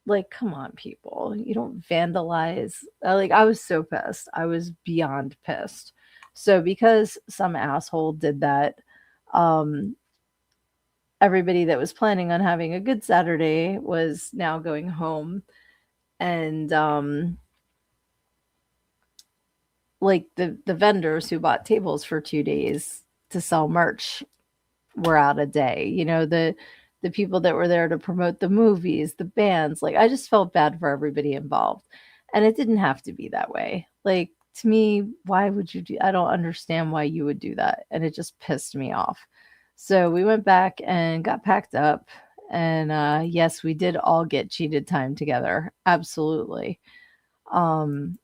Like, come on, people. You don't vandalize. Like, I was so pissed. I was beyond pissed. So, because some asshole did that, um, everybody that was planning on having a good Saturday was now going home. And, like, the vendors who bought tables for 2 days to sell merch were out a day. The people that were there to promote the movies, the bands, like, I just felt bad for everybody involved. And it didn't have to be that way. Like, to me, why would you do I don't understand why you would do that. And it just pissed me off. So we went back and got packed up. And yes, we did all get cheated time together. Absolutely. Um,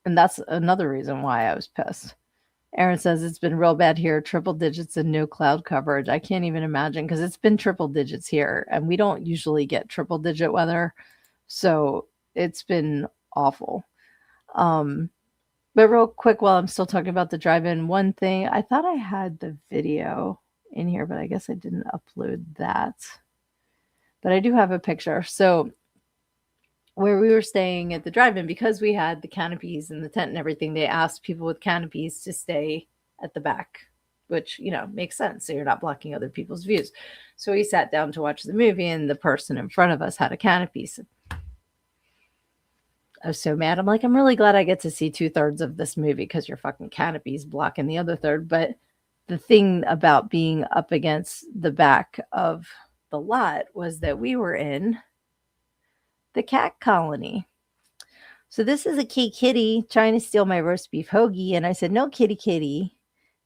and that's another reason why I was pissed. Aaron says it's been real bad here, triple digits and no cloud coverage. I can't even imagine because it's been triple digits here and we don't usually get triple digit weather. So it's been awful. Um, but real quick, while I'm still talking about the drive-in, one thing, I thought I had the video in here, but I guess I didn't upload that. But I do have a picture. So where we were staying at the drive-in, because we had the canopies and the tent and everything, they asked people with canopies to stay at the back, which, makes sense. So you're not blocking other people's views. So we sat down to watch the movie, and the person in front of us had a canopy. So I was so mad. I'm like, I'm really glad I get to see 2/3 of this movie because your fucking canopy's blocking the other third. But the thing about being up against the back of the lot was that we were in the cat colony. So this is a kitty trying to steal my roast beef hoagie. And I said, no, kitty,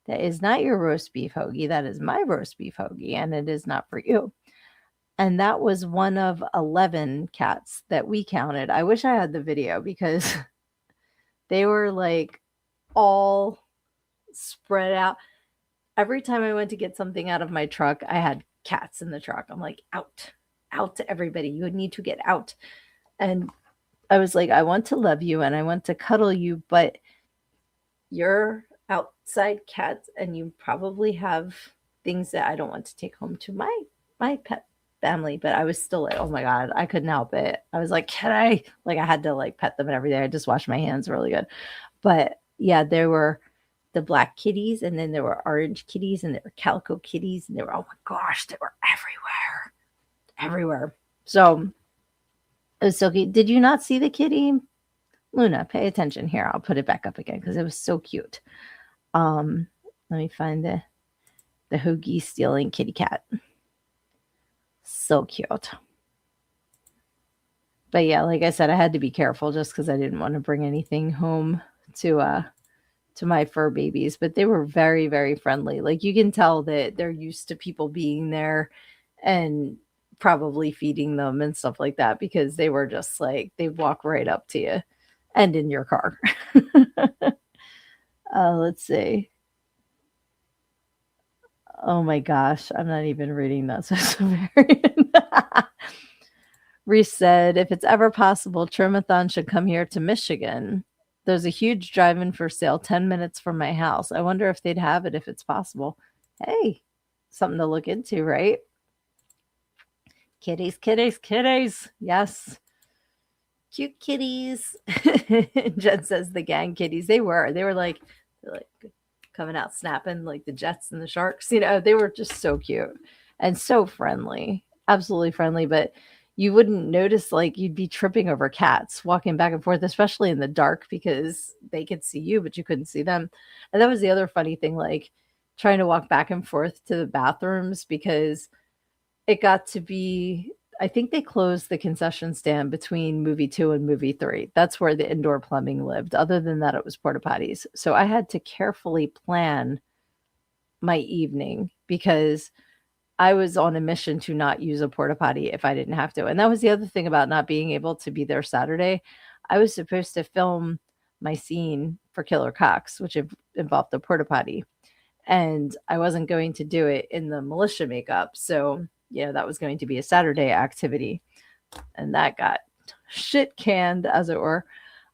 that is not your roast beef hoagie. That is my roast beef hoagie, and it is not for you. And that was one of 11 cats that we counted. I wish I had the video because they were like all spread out. Every time I went to get something out of my truck, I had cats in the truck. I'm like, out to everybody. You need to get out. And I was like, I want to love you and I want to cuddle you, but you're outside cats and you probably have things that I don't want to take home to my pet family. But I was still like, oh my God, I couldn't help it. I was like, can I? Like, I had to like pet them and everything. I just washed my hands really good. But yeah, there were the black kitties, and then there were orange kitties, and there were calico kitties, and they were, oh my gosh, they were everywhere. So it was so cute. Did you not see the kitty? Luna, pay attention here. I'll put it back up again because it was so cute. Let me find the hoagie stealing kitty cat. So cute. But yeah, like I said, I had to be careful just because I didn't want to bring anything home to my fur babies. But they were very, very friendly. Like, you can tell that they're used to people being there and probably feeding them and stuff like that, because they were just like, they'd walk right up to you and in your car. Let's see. Oh my gosh, I'm not even reading that. So Reese said, if it's ever possible, Tromathon should come here to Michigan. There's a huge drive-in for sale 10 minutes from my house. I wonder if they'd have it if it's possible. Hey, something to look into, right? Kitties, kitties, kitties. Yes. Cute kitties. Jen says the gang kitties. They were like coming out snapping like the jets and the sharks. They were just so cute and so friendly. Absolutely friendly. But you wouldn't notice, like, you'd be tripping over cats walking back and forth, especially in the dark, because they could see you, but you couldn't see them. And that was the other funny thing, like trying to walk back and forth to the bathrooms, because it got to be, I think they closed the concession stand between movie 2 and movie 3. That's where the indoor plumbing lived. Other than that, it was porta potties. So I had to carefully plan my evening because I was on a mission to not use a porta potty if I didn't have to. And that was the other thing about not being able to be there Saturday. I was supposed to film my scene for Killer Cox, which involved the porta potty. And I wasn't going to do it in the militia makeup. So, that was going to be a Saturday activity. And that got shit canned, as it were.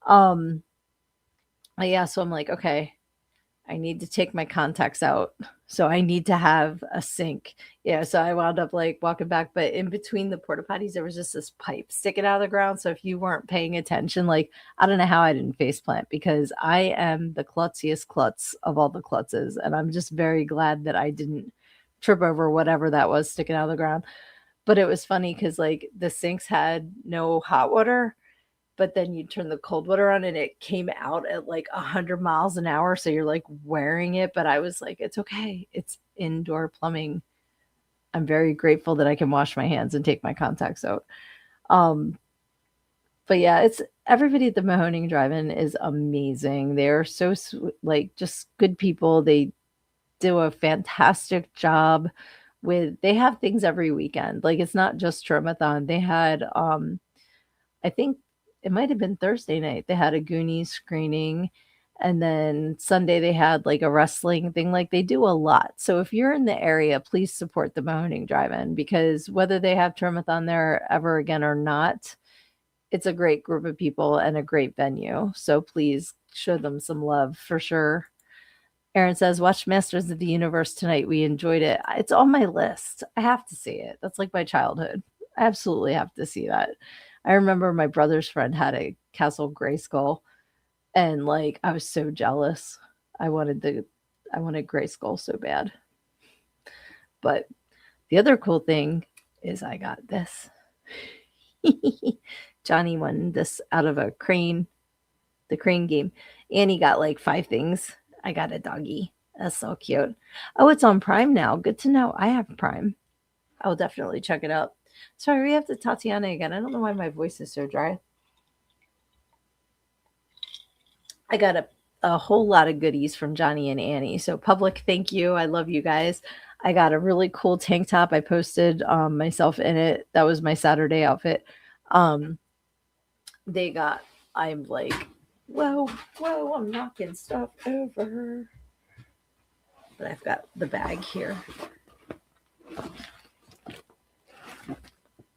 Yeah, so I'm like, okay, I need to take my contacts out. So I need to have a sink. Yeah, so I wound up like walking back, but in between the porta potties, there was just this pipe sticking out of the ground. So if you weren't paying attention, like I don't know how I didn't face plant because I am the klutziest klutz of all the klutzes. And I'm just very glad that I didn't trip over whatever that was sticking out of the ground. But it was funny because like the sinks had no hot water, but then you turn the cold water on and it came out at like 100 miles an hour. So you're like wearing it. But I was like, it's okay. It's indoor plumbing. I'm very grateful that I can wash my hands and take my contacts out. Um, but yeah, it's everybody at the Mahoning Drive-In is amazing. They're so like just good people. They do a fantastic job with they have things every weekend. Like it's not just Tromathon. They had I think it might have been Thursday night. They had a Goonies screening, and then Sunday they had like a wrestling thing. Like they do a lot. So if you're in the area, please support the Mahoning Drive-In because whether they have Termathon there ever again or not, it's a great group of people and a great venue. So please show them some love for sure. Aaron says, watch Masters of the Universe tonight. We enjoyed it. It's on my list. I have to see it. That's like my childhood. I absolutely have to see that. I remember my brother's friend had a Castle Grayskull, and like I was so jealous. I wanted Grayskull so bad. But the other cool thing is I got this. Johnny won this out of a crane, the crane game. And he got like 5 things. I got a doggy. That's so cute. Oh, it's on Prime now. Good to know. I have Prime. I'll definitely check it out. Sorry, we have to Tatiana again. I don't know why my voice is so dry. I got a whole lot of goodies from Johnny and Annie. So public thank you. I love you guys. I got a really cool tank top. I posted myself in it. That was my Saturday outfit. Um, they got, I'm like, whoa, whoa, I'm knocking stuff over. But I've got the bag here.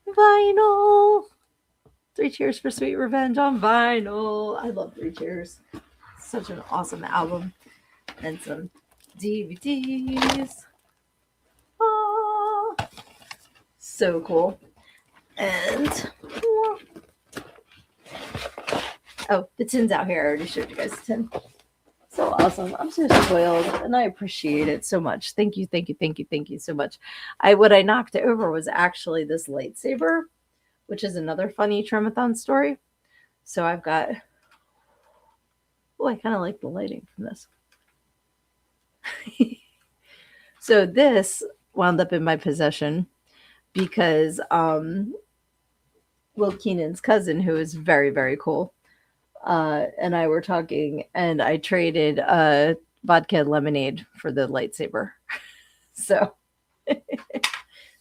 Vinyl. 3 Cheers for Sweet Revenge on vinyl. I love 3 Cheers. Such an awesome album. And some DVDs. Oh, so cool. And oh, the tin's out here. I already showed you guys the tin. So awesome. I'm so spoiled and I appreciate it so much. Thank you, thank you, thank you, thank you so much. What I knocked over was actually this lightsaber, which is another funny Tromathon story. So I've got, oh, I kind of like the lighting from this. So this wound up in my possession because Will Keenan's cousin, who is very, very cool, and I were talking, and I traded vodka lemonade for the lightsaber. So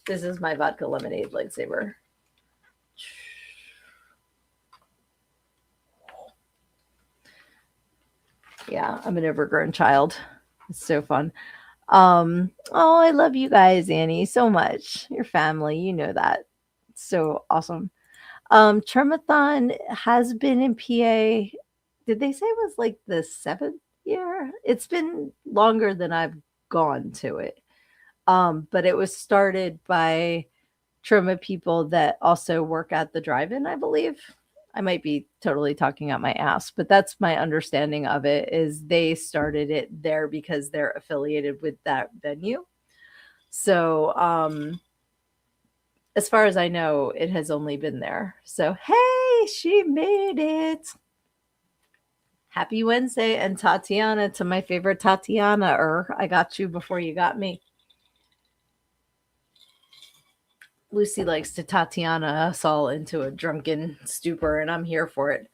this is my vodka lemonade lightsaber. Yeah, I'm an overgrown child. It's so fun. Oh, I love you guys, Annie, so much. Your family, you know that. It's so awesome. Tromathon has been in PA. Did they say it was like the 7th year? It's been longer than I've gone to it. But it was started by Troma people that also work at the drive-in, I believe. I might be totally talking out my ass, but that's my understanding of it is they started it there because they're affiliated with that venue. So, as far as I know, it has only been there. So, hey, she made it. Happy Wednesday. And Tatiana, to my favorite Tatiana, I got you before you got me. Lucy likes to Tatiana us all into a drunken stupor, and I'm here for it.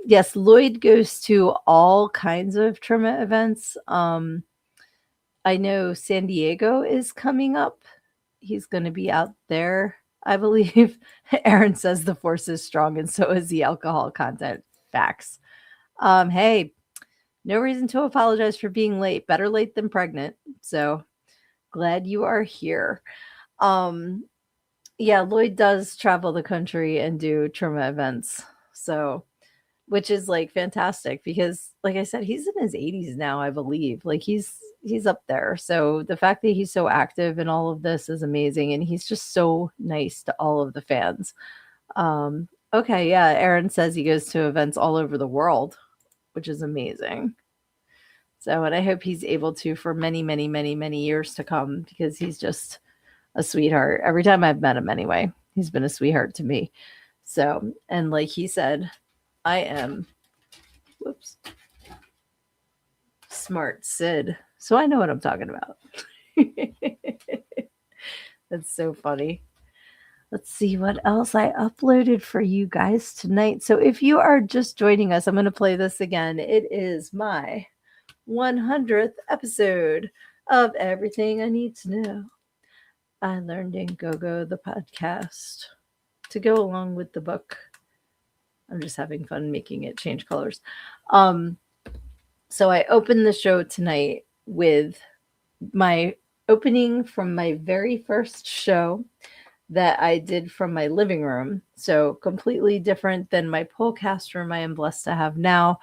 Yes, Lloyd goes to all kinds of Troma events. I know San Diego is coming up. He's going to be out there, I believe. Aaron says the force is strong, and so is the alcohol content. Facts. Hey, no reason to apologize for being late. Better late than pregnant. So glad you are here. Yeah, Lloyd does travel the country and do Troma events. So which is like fantastic because like I said, he's in his 80s now, I believe. Like he's up there. So the fact that he's so active in all of this is amazing, and he's just so nice to all of the fans. Okay, yeah, Aaron says he goes to events all over the world, which is amazing. So, and I hope he's able to for many, many, many, many years to come because he's just a sweetheart. Every time I've met him anyway, he's been a sweetheart to me. So, and like he said, I am whoops, smart Sid. So I know what I'm talking about. That's so funny. Let's see what else I uploaded for you guys tonight. So if you are just joining us, I'm going to play this again. It is my 100th episode of Everything I Need to Know. I learned in Go-Go, the podcast, to go along with the book. I'm just having fun making it change colors. So I opened the show tonight with my opening from my very first show that I did from my living room. So completely different than my Polcast room I am blessed to have now.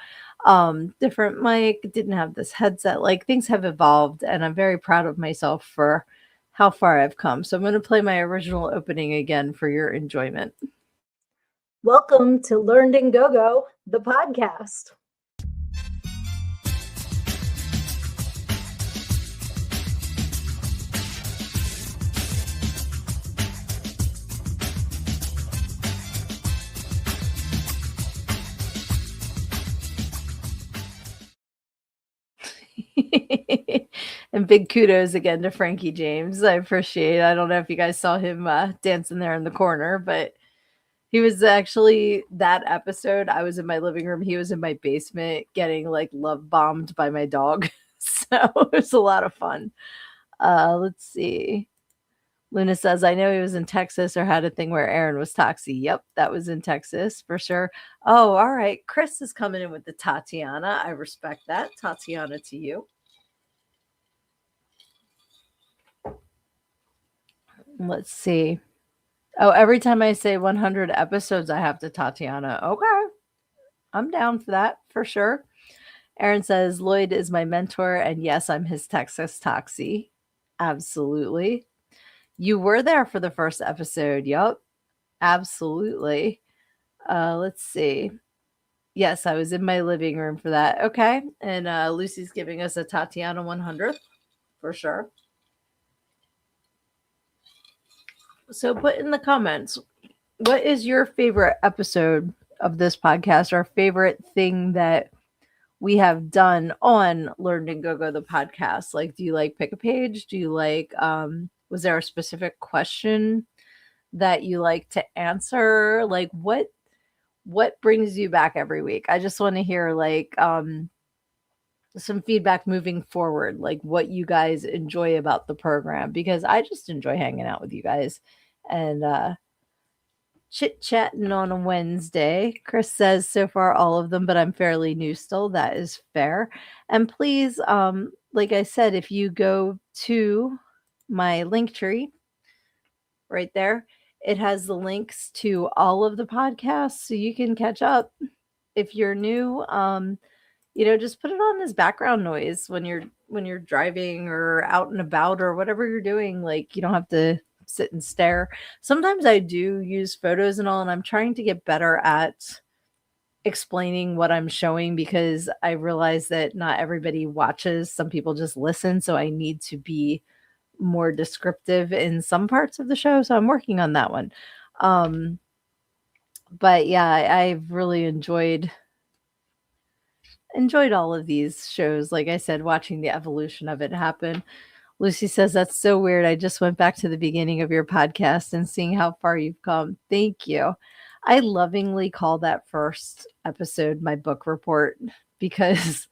Different mic, didn't have this headset. Like things have evolved, and I'm very proud of myself for how far I've come. So I'm going to play my original opening again for your enjoyment. Welcome to Learned in Go-Go, the podcast. And big kudos again to Frankie James. I appreciate it. I don't know if you guys saw him dancing there in the corner, but he was actually that episode. I was in my living room. He was in my basement getting like love bombed by my dog. So it was a lot of fun. Let's see. Luna says, I know he was in Texas or had a thing where Aaron was Toxie. Yep, that was in Texas for sure. Oh, all right. Chris is coming in with the Tatiana. I respect that. Tatiana to you. Let's see. Oh, every time I say 100 episodes, I have to Tatiana. Okay. I'm down for that for sure. Aaron says, Lloyd is my mentor. And yes, I'm his Texas Toxie. Absolutely. You were there for the first episode. Yup. Absolutely. Let's see. Yes, I was in my living room for that. Okay. And Lucy's giving us a Tatiana 100th for sure. So put in the comments, what is your favorite episode of this podcast, or favorite thing that we have done on Learned in Go-Go, the podcast? Like, do you like pick a page? Do you like, was there a specific question that you like to answer? Like what brings you back every week? I just want to hear like, some feedback moving forward, like what you guys enjoy about the program, because I just enjoy hanging out with you guys and chit-chatting on a Wednesday. Chris says so far all of them, but I'm fairly new still. That is fair. And please, like I said, if you go to my link tree right there, it has the links to all of the podcasts so you can catch up. If you're new, just put it on as background noise when you're driving or out and about or whatever you're doing. Like, you don't have to sit and stare. Sometimes I do use photos and all, and I'm trying to get better at explaining what I'm showing because I realize that not everybody watches. Some people just listen. So I need to be more descriptive in some parts of the show. So I'm working on that one. But yeah, I've really enjoyed all of these shows. Like I said, watching the evolution of it happen. Lucy says, that's so weird. I just went back to the beginning of your podcast and seeing how far you've come. Thank you. I lovingly call that first episode my book report because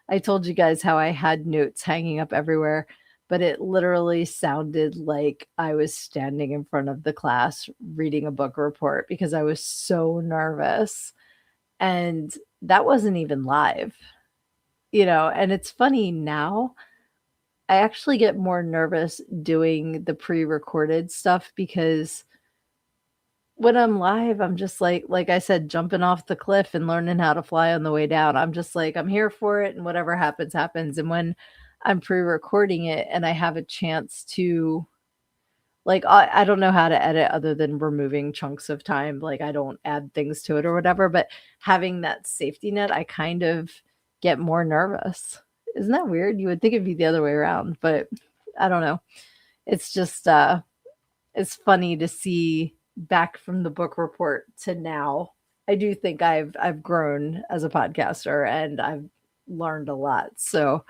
I told you guys how I had notes hanging up everywhere, but it literally sounded like I was standing in front of the class reading a book report because I was so nervous. And that wasn't even live, and it's funny now. I actually get more nervous doing the pre-recorded stuff because when I'm live, I'm just like I said, jumping off the cliff and learning how to fly on the way down. I'm just like, I'm here for it, and whatever happens, happens. And when I'm pre-recording it and I have a chance to, like, I don't know how to edit other than removing chunks of time. Like, I don't add things to it or whatever, but having that safety net, I kind of get more nervous. Isn't that weird? You would think it'd be the other way around, but I don't know. It's just it's funny to see back from the book report to now. I do think I've grown as a podcaster and I've learned a lot. So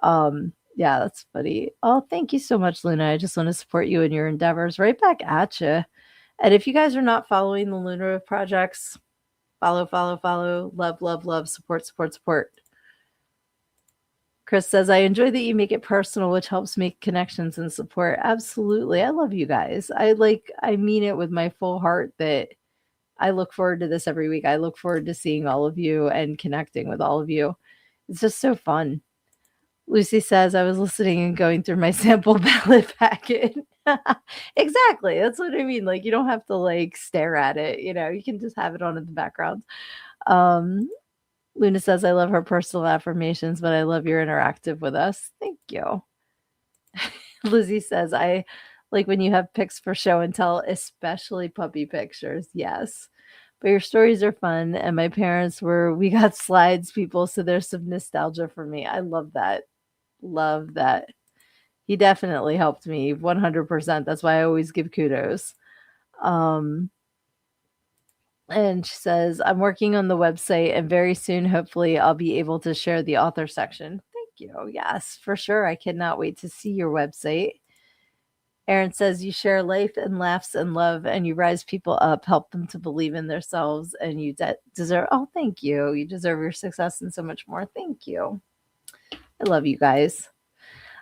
yeah, that's funny. Oh, thank you so much, Luna. I just want to support you in your endeavors. Right back at you. And if you guys are not following the Luna projects, follow, follow, follow. Love, love, love. Support, support, support. Chris says, I enjoy that you make it personal, which helps make connections and support. Absolutely. I love you guys. I mean it with my full heart that I look forward to this every week. I look forward to seeing all of you and connecting with all of you. It's just so fun. Lucy says, I was listening and going through my sample ballot packet. Exactly. That's what I mean. Like, you don't have to like stare at it. You can just have it on in the background. Um, Luna says, I love her personal affirmations, but I love your interactive with us. Thank you. Lizzie says, I like when you have pics for show and tell, especially puppy pictures. Yes. But your stories are fun. And my parents we got slides people. So there's some nostalgia for me. I love that. Love that. He definitely helped me 100%. That's why I always give kudos. And she says, I'm working on the website and very soon, hopefully, I'll be able to share the author section. Thank you. Yes, for sure. I cannot wait to see your website. Aaron says, you share life and laughs and love, and you rise people up, help them to believe in themselves, and you deserve, oh, thank you. You deserve your success and so much more. Thank you. I love you guys.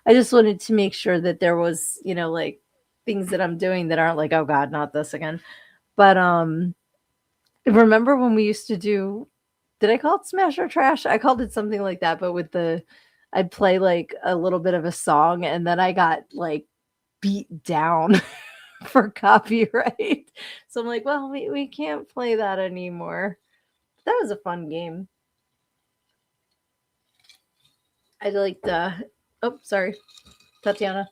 I just wanted to make sure that there was, like things that I'm doing that aren't like, oh God, not this again. But remember when we used to do, did I call it Smash or Trash? I called it something like that, but I'd play like a little bit of a song and then I got like beat down for copyright. So I'm like, well, we can't play that anymore. That was a fun game. I liked oh, sorry, Tatiana.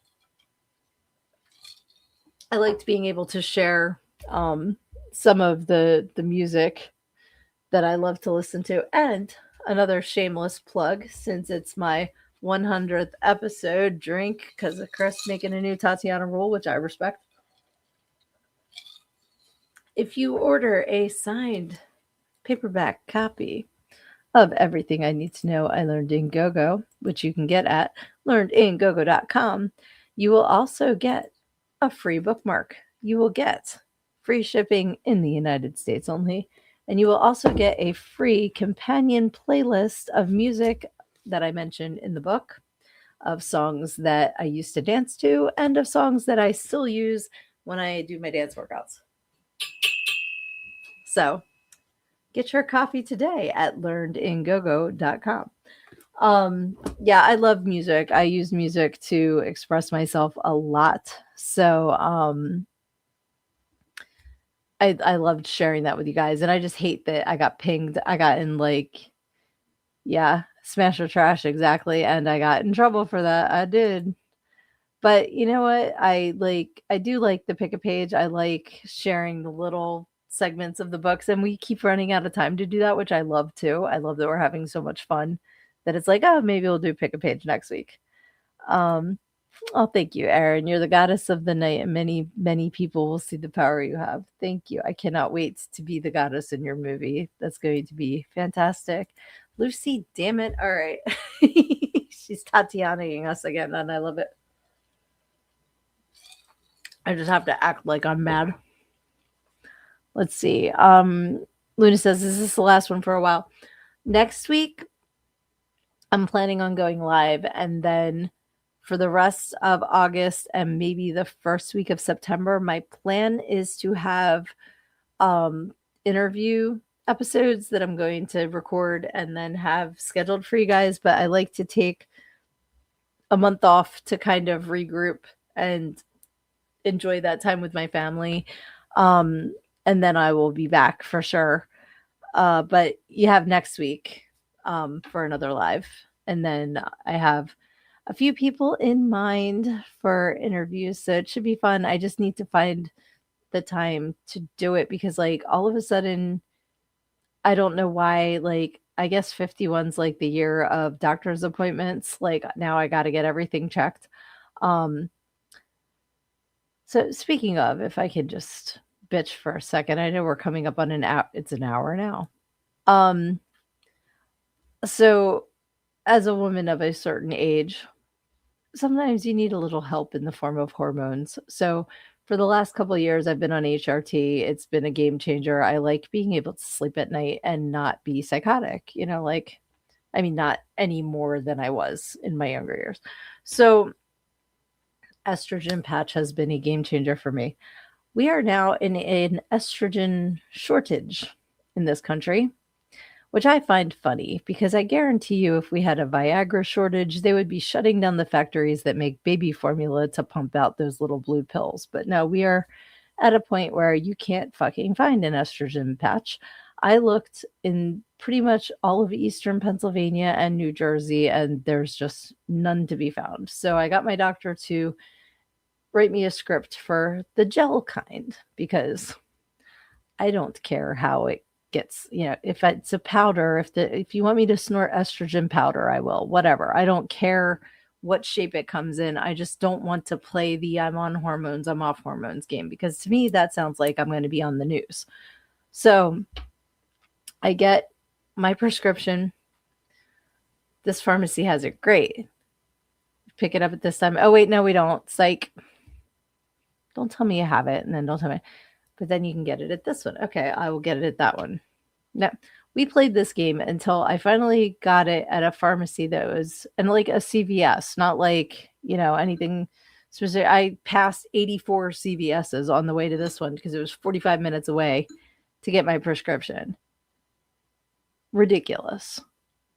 I liked being able to share some of the music that I love to listen to. And another shameless plug, since it's my 100th episode, drink because of Chris making a new Tatiana rule, which I respect. If you order a signed paperback copy of Everything I Need to Know I Learned in Go-Go, which you can get at learnedingogo.com, you will also get a free bookmark. You will get free shipping in the United States only, and you will also get a free companion playlist of music that I mentioned in the book, of songs that I used to dance to, and of songs that I still use when I do my dance workouts. So get your coffee today at learnedingogo.com. Yeah, I love music. I use music to express myself a lot. So I loved sharing that with you guys. And I just hate that I got pinged. I got in like, yeah, Smash or Trash, exactly. And I got in trouble for that. I did. But you know what? I do like the pick a page. I like sharing the little segments of the books, and we keep running out of time to do that, which I love too. I love that we're having so much fun that it's like, oh, maybe we'll do pick a page next week. Oh, thank you, Erin. You're the goddess of the night, and many, many people will see the power you have. Thank you. I cannot wait to be the goddess in your movie. That's going to be fantastic. Lucy, damn it. All right. She's Tatianaing us again, and I love it. I just have to act like I'm mad. Let's see. Luna says, is this the last one for a while? Next week, I'm planning on going live, and then for the rest of August and maybe the first week of September, my plan is to have interview episodes that I'm going to record and then have scheduled for you guys. But I like to take a month off to kind of regroup and enjoy that time with my family. and then I will be back for sure. But you have next week for another live. And then I have a few people in mind for interviews. So it should be fun. I just need to find the time to do it because, like, all of a sudden, I don't know why, like, I guess 51's like the year of doctor's appointments. Like, now I got to get everything checked. Um, so speaking of, if I could just bitch for a second, I know we're coming up on an hour. It's an hour now. Um, so as a woman of a certain age, sometimes you need a little help in the form of hormones. So for the last couple of years, I've been on HRT. It's been a game changer. I like being able to sleep at night and not be psychotic, like, I mean, not any more than I was in my younger years. So estrogen patch has been a game changer for me. We are now in an estrogen shortage in this country, which I find funny because I guarantee you if we had a Viagra shortage, they would be shutting down the factories that make baby formula to pump out those little blue pills. But no, we are at a point where you can't fucking find an estrogen patch. I looked in pretty much all of Eastern Pennsylvania and New Jersey, and there's just none to be found. So I got my doctor to write me a script for the gel kind because I don't care how it gets, if it's a powder, if you want me to snort estrogen powder, I will, whatever. I don't care what shape it comes in. I just don't want to play the I'm on hormones, I'm off hormones game because to me that sounds like I'm going to be on the news. So I get my prescription. This pharmacy has it great. Pick it up at this time. Oh wait, no, we don't. Psych. Don't tell me you have it and then don't tell me. But then you can get it at this one. Okay, I will get it at that one. No, we played this game until I finally got it at a pharmacy that was, and like a CVS, not like, anything specific. I passed 84 CVSs on the way to this one because it was 45 minutes away to get my prescription. Ridiculous.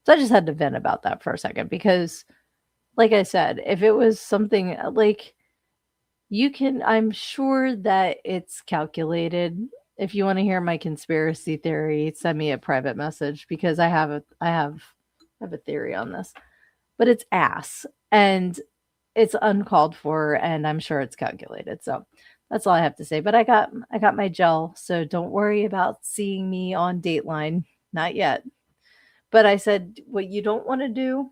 So I just had to vent about that for a second because, like I said, if it was something like, I'm sure that it's calculated. If you want to hear my conspiracy theory, send me a private message because I have a theory on this. But it's ass and it's uncalled for and I'm sure it's calculated. So that's all I have to say. But I got my gel, so don't worry about seeing me on Dateline. Not yet. But I said what you don't want to do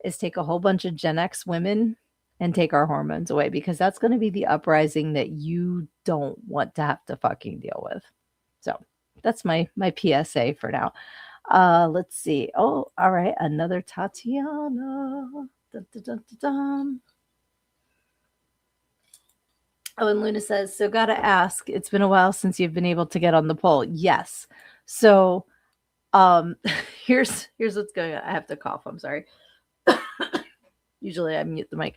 is take a whole bunch of Gen X women and take our hormones away because that's going to be the uprising that you don't want to have to fucking deal with. So that's my PSA for now. Let's see. Oh, all right. Another Tatiana. Dun, dun, dun, dun, dun. Oh, and Luna says, so gotta ask, it's been a while since you've been able to get on the poll. Yes. So here's what's going on. I have to cough. I'm sorry. Usually I mute the mic.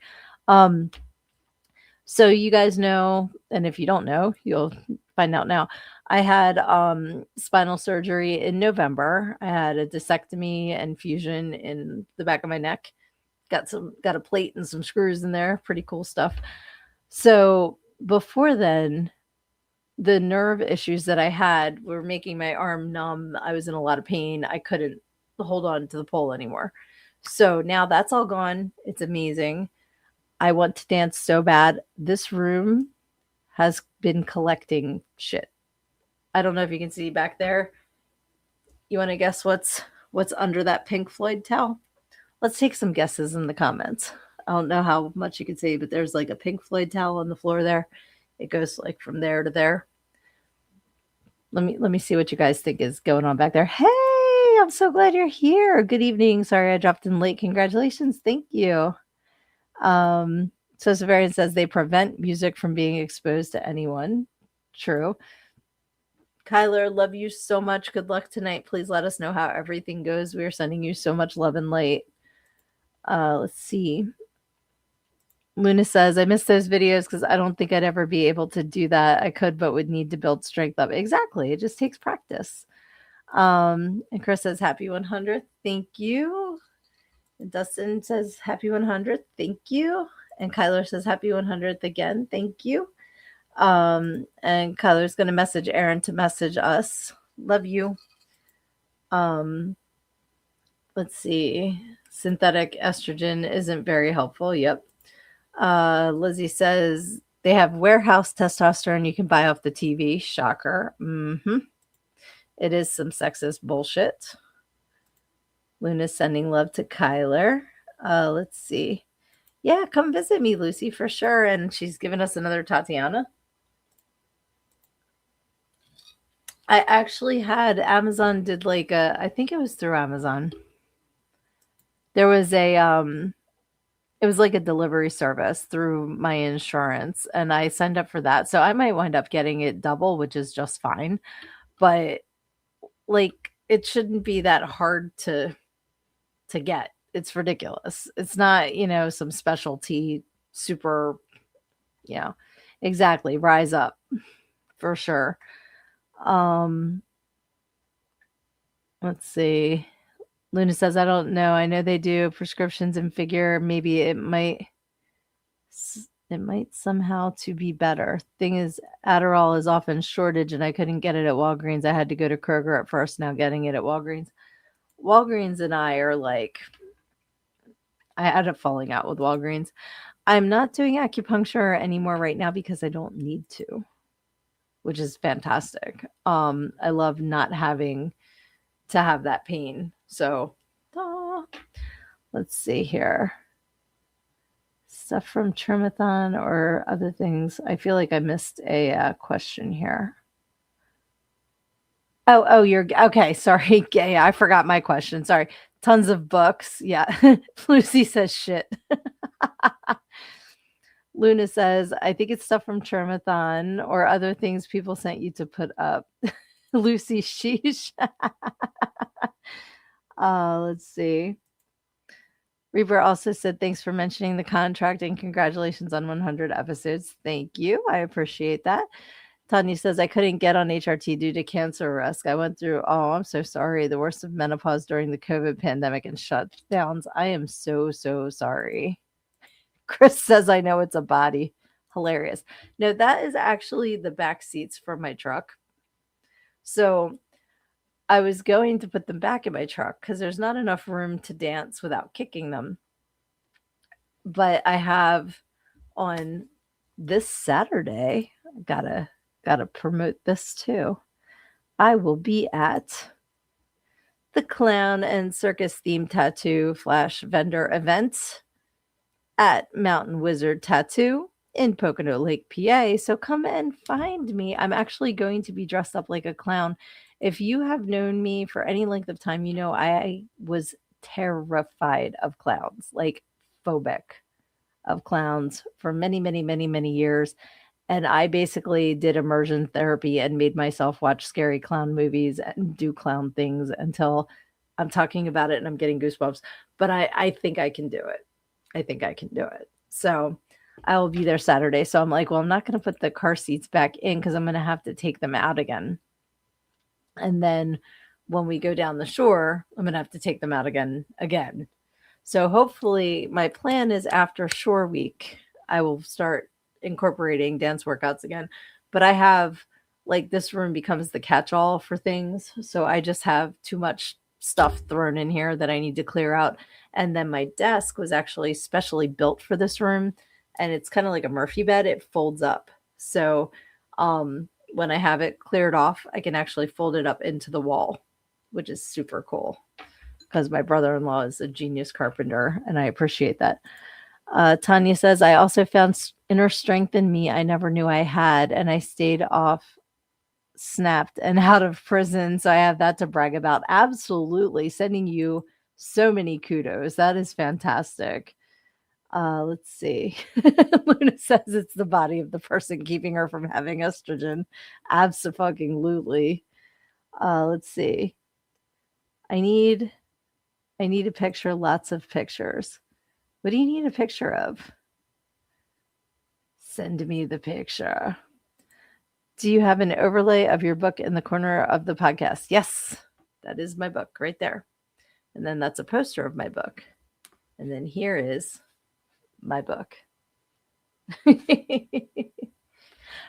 So you guys know, and if you don't know, you'll find out now. I had spinal surgery in November. I had a discectomy and fusion in the back of my neck. Got a plate and some screws in there. Pretty cool stuff. So before then, the nerve issues that I had were making my arm numb. I was in a lot of pain. I couldn't hold on to the pole anymore. So now that's all gone. It's amazing. I want to dance so bad. This room has been collecting shit. I don't know if you can see back there. You want to guess what's under that Pink Floyd towel? Let's take some guesses in the comments. I don't know how much you can see, but there's like a Pink Floyd towel on the floor there. It goes like from there to there. Let me see what you guys think is going on back there. Hey, I'm so glad you're here. Good evening. Sorry I dropped in late. Congratulations. Thank you. So Severian says they prevent music from being exposed to anyone. True. Kyler, love you so much. Good luck tonight. Please let us know how everything goes. We are sending you so much love and light. Let's see. Luna says, I miss those videos because I don't think I'd ever be able to do that. I could, but would need to build strength up. Exactly. It just takes practice. And Chris says, happy 100th. Thank you. And Dustin says, happy 100th. Thank you. And Kyler says, happy 100th again. Thank you. And Kyler's going to message Aaron to message us. Love you. Let's see. Synthetic estrogen isn't very helpful. Yep. Lizzie says they have warehouse testosterone you can buy off the TV. Shocker. It is some sexist bullshit. Luna's sending love to Kyler. Let's see. Yeah, come visit me, Lucy, for sure. And she's given us another Tatiana. I actually had Amazon did like I think it was through Amazon. There was it was like a delivery service through my insurance, and I signed up for that. So I might wind up getting it double, which is just fine. But like it shouldn't be that hard to get. It's ridiculous. It's not, some specialty super, exactly. Rise up for sure. Let's see. Luna says, I don't know. I know they do prescriptions and figure maybe it might somehow to be better. Thing is, Adderall is often shortage and I couldn't get it at Walgreens. I had to go to Kroger at first, now getting it at Walgreens. Walgreens and I are like, I had a falling out with Walgreens. I'm not doing acupuncture anymore right now because I don't need to, which is fantastic. I love not having to have that pain. So, let's see here. Stuff from Tromathon or other things. I feel like I missed a question here. Oh, you're okay. Sorry. Yeah, I forgot my question. Sorry. Tons of books. Yeah. Lucy says shit. Luna says, I think it's stuff from Tromathon or other things people sent you to put up. Lucy, sheesh. Let's see. Reaper also said, thanks for mentioning the contract and congratulations on 100 episodes. Thank you. I appreciate that. Tanya says, I couldn't get on HRT due to cancer risk. I went through, I'm so sorry, the worst of menopause during the COVID pandemic and shutdowns. I am so, so sorry. Chris says, I know it's a body. Hilarious. No, that is actually the back seats for my truck. So I was going to put them back in my truck because there's not enough room to dance without kicking them. But I have on this Saturday, gotta promote this too. I will be at the Clown and Circus themed tattoo flash vendor event at Mountain Wizard Tattoo in Pocono Lake, PA. So come and find me. I'm actually going to be dressed up like a clown. If you have known me for any length of time, you know I was terrified of clowns, like phobic of clowns for many, many, many, many years. And I basically did immersion therapy and made myself watch scary clown movies and do clown things until I'm talking about it and I'm getting goosebumps. But I think I can do it. I think I can do it. So I will be there Saturday. So I'm like, well, I'm not going to put the car seats back in because I'm going to have to take them out again. And then when we go down the shore, I'm going to have to take them out again. So hopefully my plan is after shore week, I will start incorporating dance workouts again. But I have like this room becomes the catch-all for things. So I just have too much stuff thrown in here that I need to clear out. And then my desk was actually specially built for this room. And it's kind of like a Murphy bed. It folds up. So when I have it cleared off, I can actually fold it up into the wall, which is super cool because my brother-in-law is a genius carpenter and I appreciate that. Tanya says, I also found inner strength in me I never knew I had, and I stayed off, snapped, and out of prison. So I have that to brag about. Absolutely. Sending you so many kudos. That is fantastic. Let's see. Luna says it's the body of the person keeping her from having estrogen. Abso-fucking-lutely. Let's see. I need a picture, lots of pictures. What do you need a picture of? Send me the picture. Do you have an overlay of your book in the corner of the podcast? Yes, that is my book right there. And then that's a poster of my book. And then here is my book.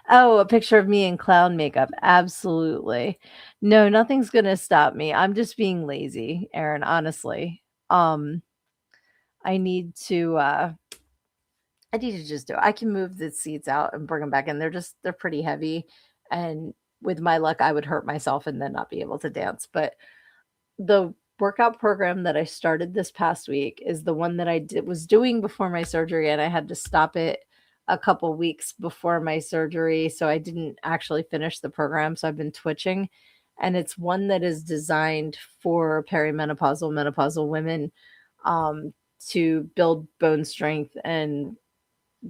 Oh, a picture of me in clown makeup. Absolutely. No, nothing's gonna stop me. I'm just being lazy, Aaron, honestly. Um, I need to I need to just do it. I can move the seats out and bring them back in. They're pretty heavy, and with my luck, I would hurt myself and then not be able to dance. But the workout program that I started this past week is the one that was doing before my surgery, and I had to stop it a couple weeks before my surgery, so I didn't actually finish the program. So I've been twitching, and it's one that is designed for perimenopausal, menopausal women, um, to build bone strength and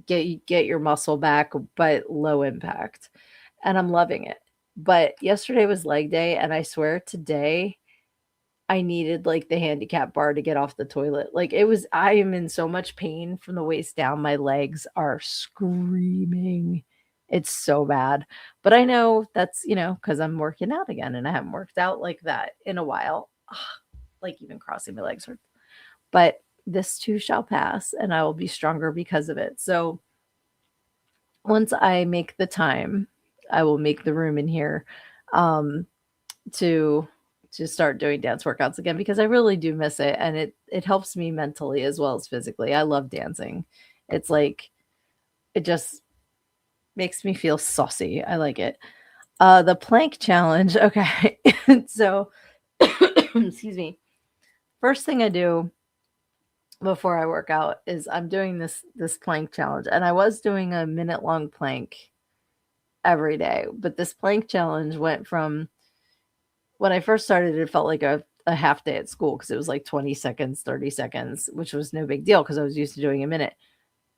get your muscle back, but low impact. And I'm loving it. But yesterday was leg day, and I swear today I needed like the handicap bar to get off the toilet. Like it was, I am in so much pain from the waist down. My legs are screaming. It's so bad. But I know that's, because I'm working out again and I haven't worked out like that in a while. Ugh, like even crossing my legs hurt. But this too shall pass and I will be stronger because of it. So once I make the time, I will make the room in here. Um, to start doing dance workouts again because I really do miss it and it helps me mentally as well as physically. I love dancing. It's like it just makes me feel saucy. I like it. The plank challenge. Okay. So excuse me. First thing I do before I work out is I'm doing this plank challenge and I was doing a minute long plank every day, but this plank challenge went from when I first started, it felt like a half day at school because it was like 20 seconds, 30 seconds, which was no big deal because I was used to doing a minute.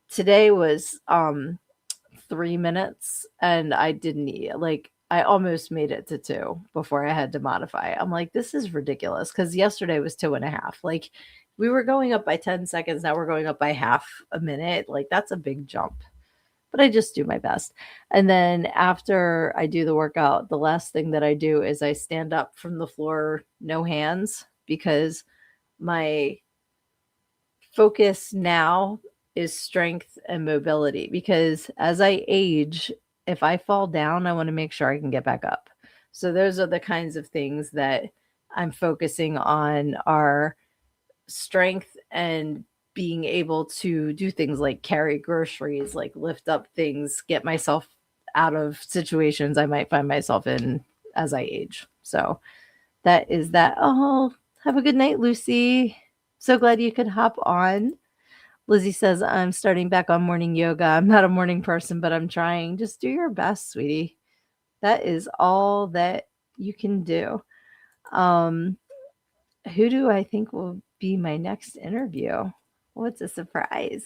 Today was 3 minutes and I didn't eat like I almost made it to two before I had to modify. I'm like, this is ridiculous because yesterday was 2.5. Like we were going up by 10 seconds, now we're going up by half a minute. Like that's a big jump, but I just do my best. And then after I do the workout, the last thing that I do is I stand up from the floor, no hands, because my focus now is strength and mobility. Because as I age, if I fall down, I want to make sure I can get back up. So those are the kinds of things that I'm focusing on are strength and being able to do things like carry groceries, like lift up things, get myself out of situations I might find myself in as I age. So that is that. Oh, have a good night, Lucy. So glad you could hop on. Lizzie says, I'm starting back on morning yoga. I'm not a morning person, but I'm trying. Just do your best, sweetie. That is all that you can do. Um, who do I think will be my next interview? What's a surprise?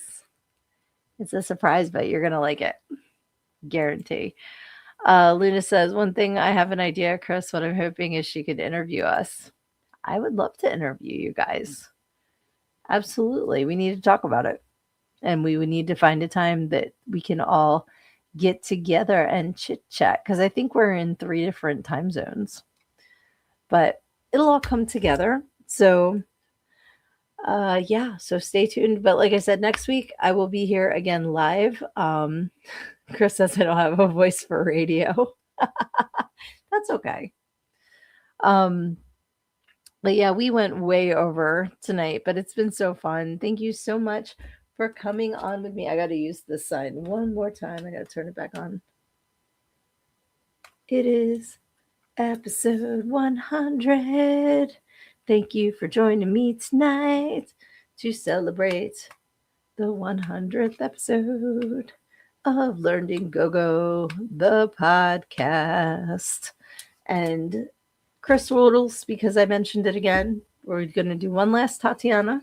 It's a surprise, but you're going to like it. Guarantee. Luna says, one thing I have an idea, Chris. What I'm hoping is she could interview us. I would love to interview you guys. Absolutely. We need to talk about it. And we would need to find a time that we can all get together and chit chat because I think we're in 3 different time zones. But it'll all come together. So yeah, so stay tuned. But like I said, next week I will be here again live. Chris says I don't have a voice for radio. That's okay. But yeah, we went way over tonight, but it's been so fun. Thank you so much for coming on with me. I got to use this sign one more time. I got to turn it back on. It is episode 100. Thank you for joining me tonight to celebrate the 100th episode of Learning Go Go, the podcast. And Chris Rudels, because I mentioned it again, we're going to do one last Tatiana.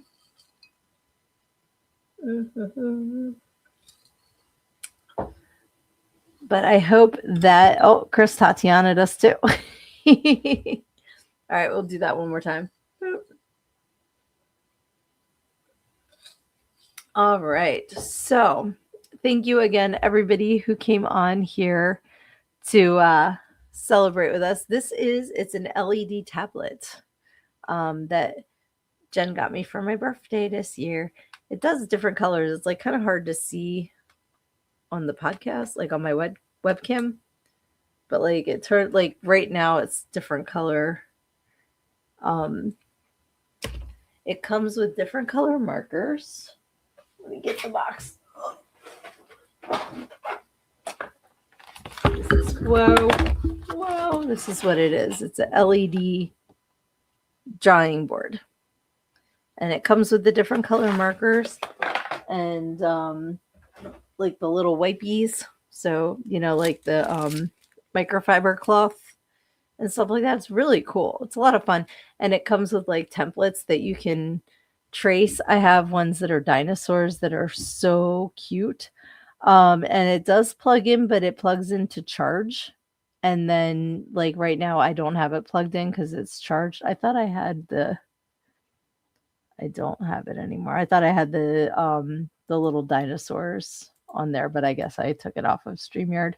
But I hope that, oh, Chris Tatiana does too. All right, we'll do that one more time. All right. So thank you again, everybody who came on here to celebrate with us. It's an LED tablet that Jen got me for my birthday this year. It does different colors. It's like kind of hard to see on the podcast, like on my webcam, but like it turned like right now it's different color. Um, it comes with different color markers. Let me get the box. Whoa, this is what it is. It's a LED drawing board. And it comes with the different color markers and like the little wipies. So, like the microfiber cloth and stuff like that. It's really cool. It's a lot of fun. And it comes with like templates that you can trace. I have ones that are dinosaurs that are so cute. And it does plug in, but it plugs into charge. And then like right now I don't have it plugged in because it's charged. I thought I don't have it anymore. I thought I had the little dinosaurs on there, but I guess I took it off of StreamYard.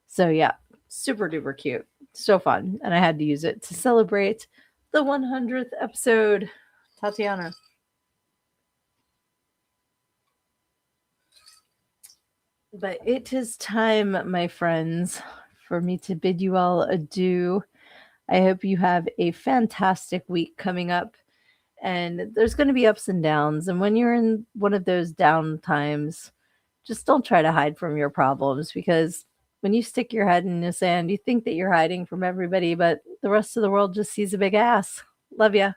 So yeah, super duper cute. So fun. And I had to use it to celebrate the 100th episode. Tatiana. But it is time, my friends, for me to bid you all adieu. I hope you have a fantastic week coming up. And there's going to be ups and downs. And when you're in one of those down times, just don't try to hide from your problems, because when you stick your head in the sand, you think that you're hiding from everybody, but the rest of the world just sees a big ass. Love ya.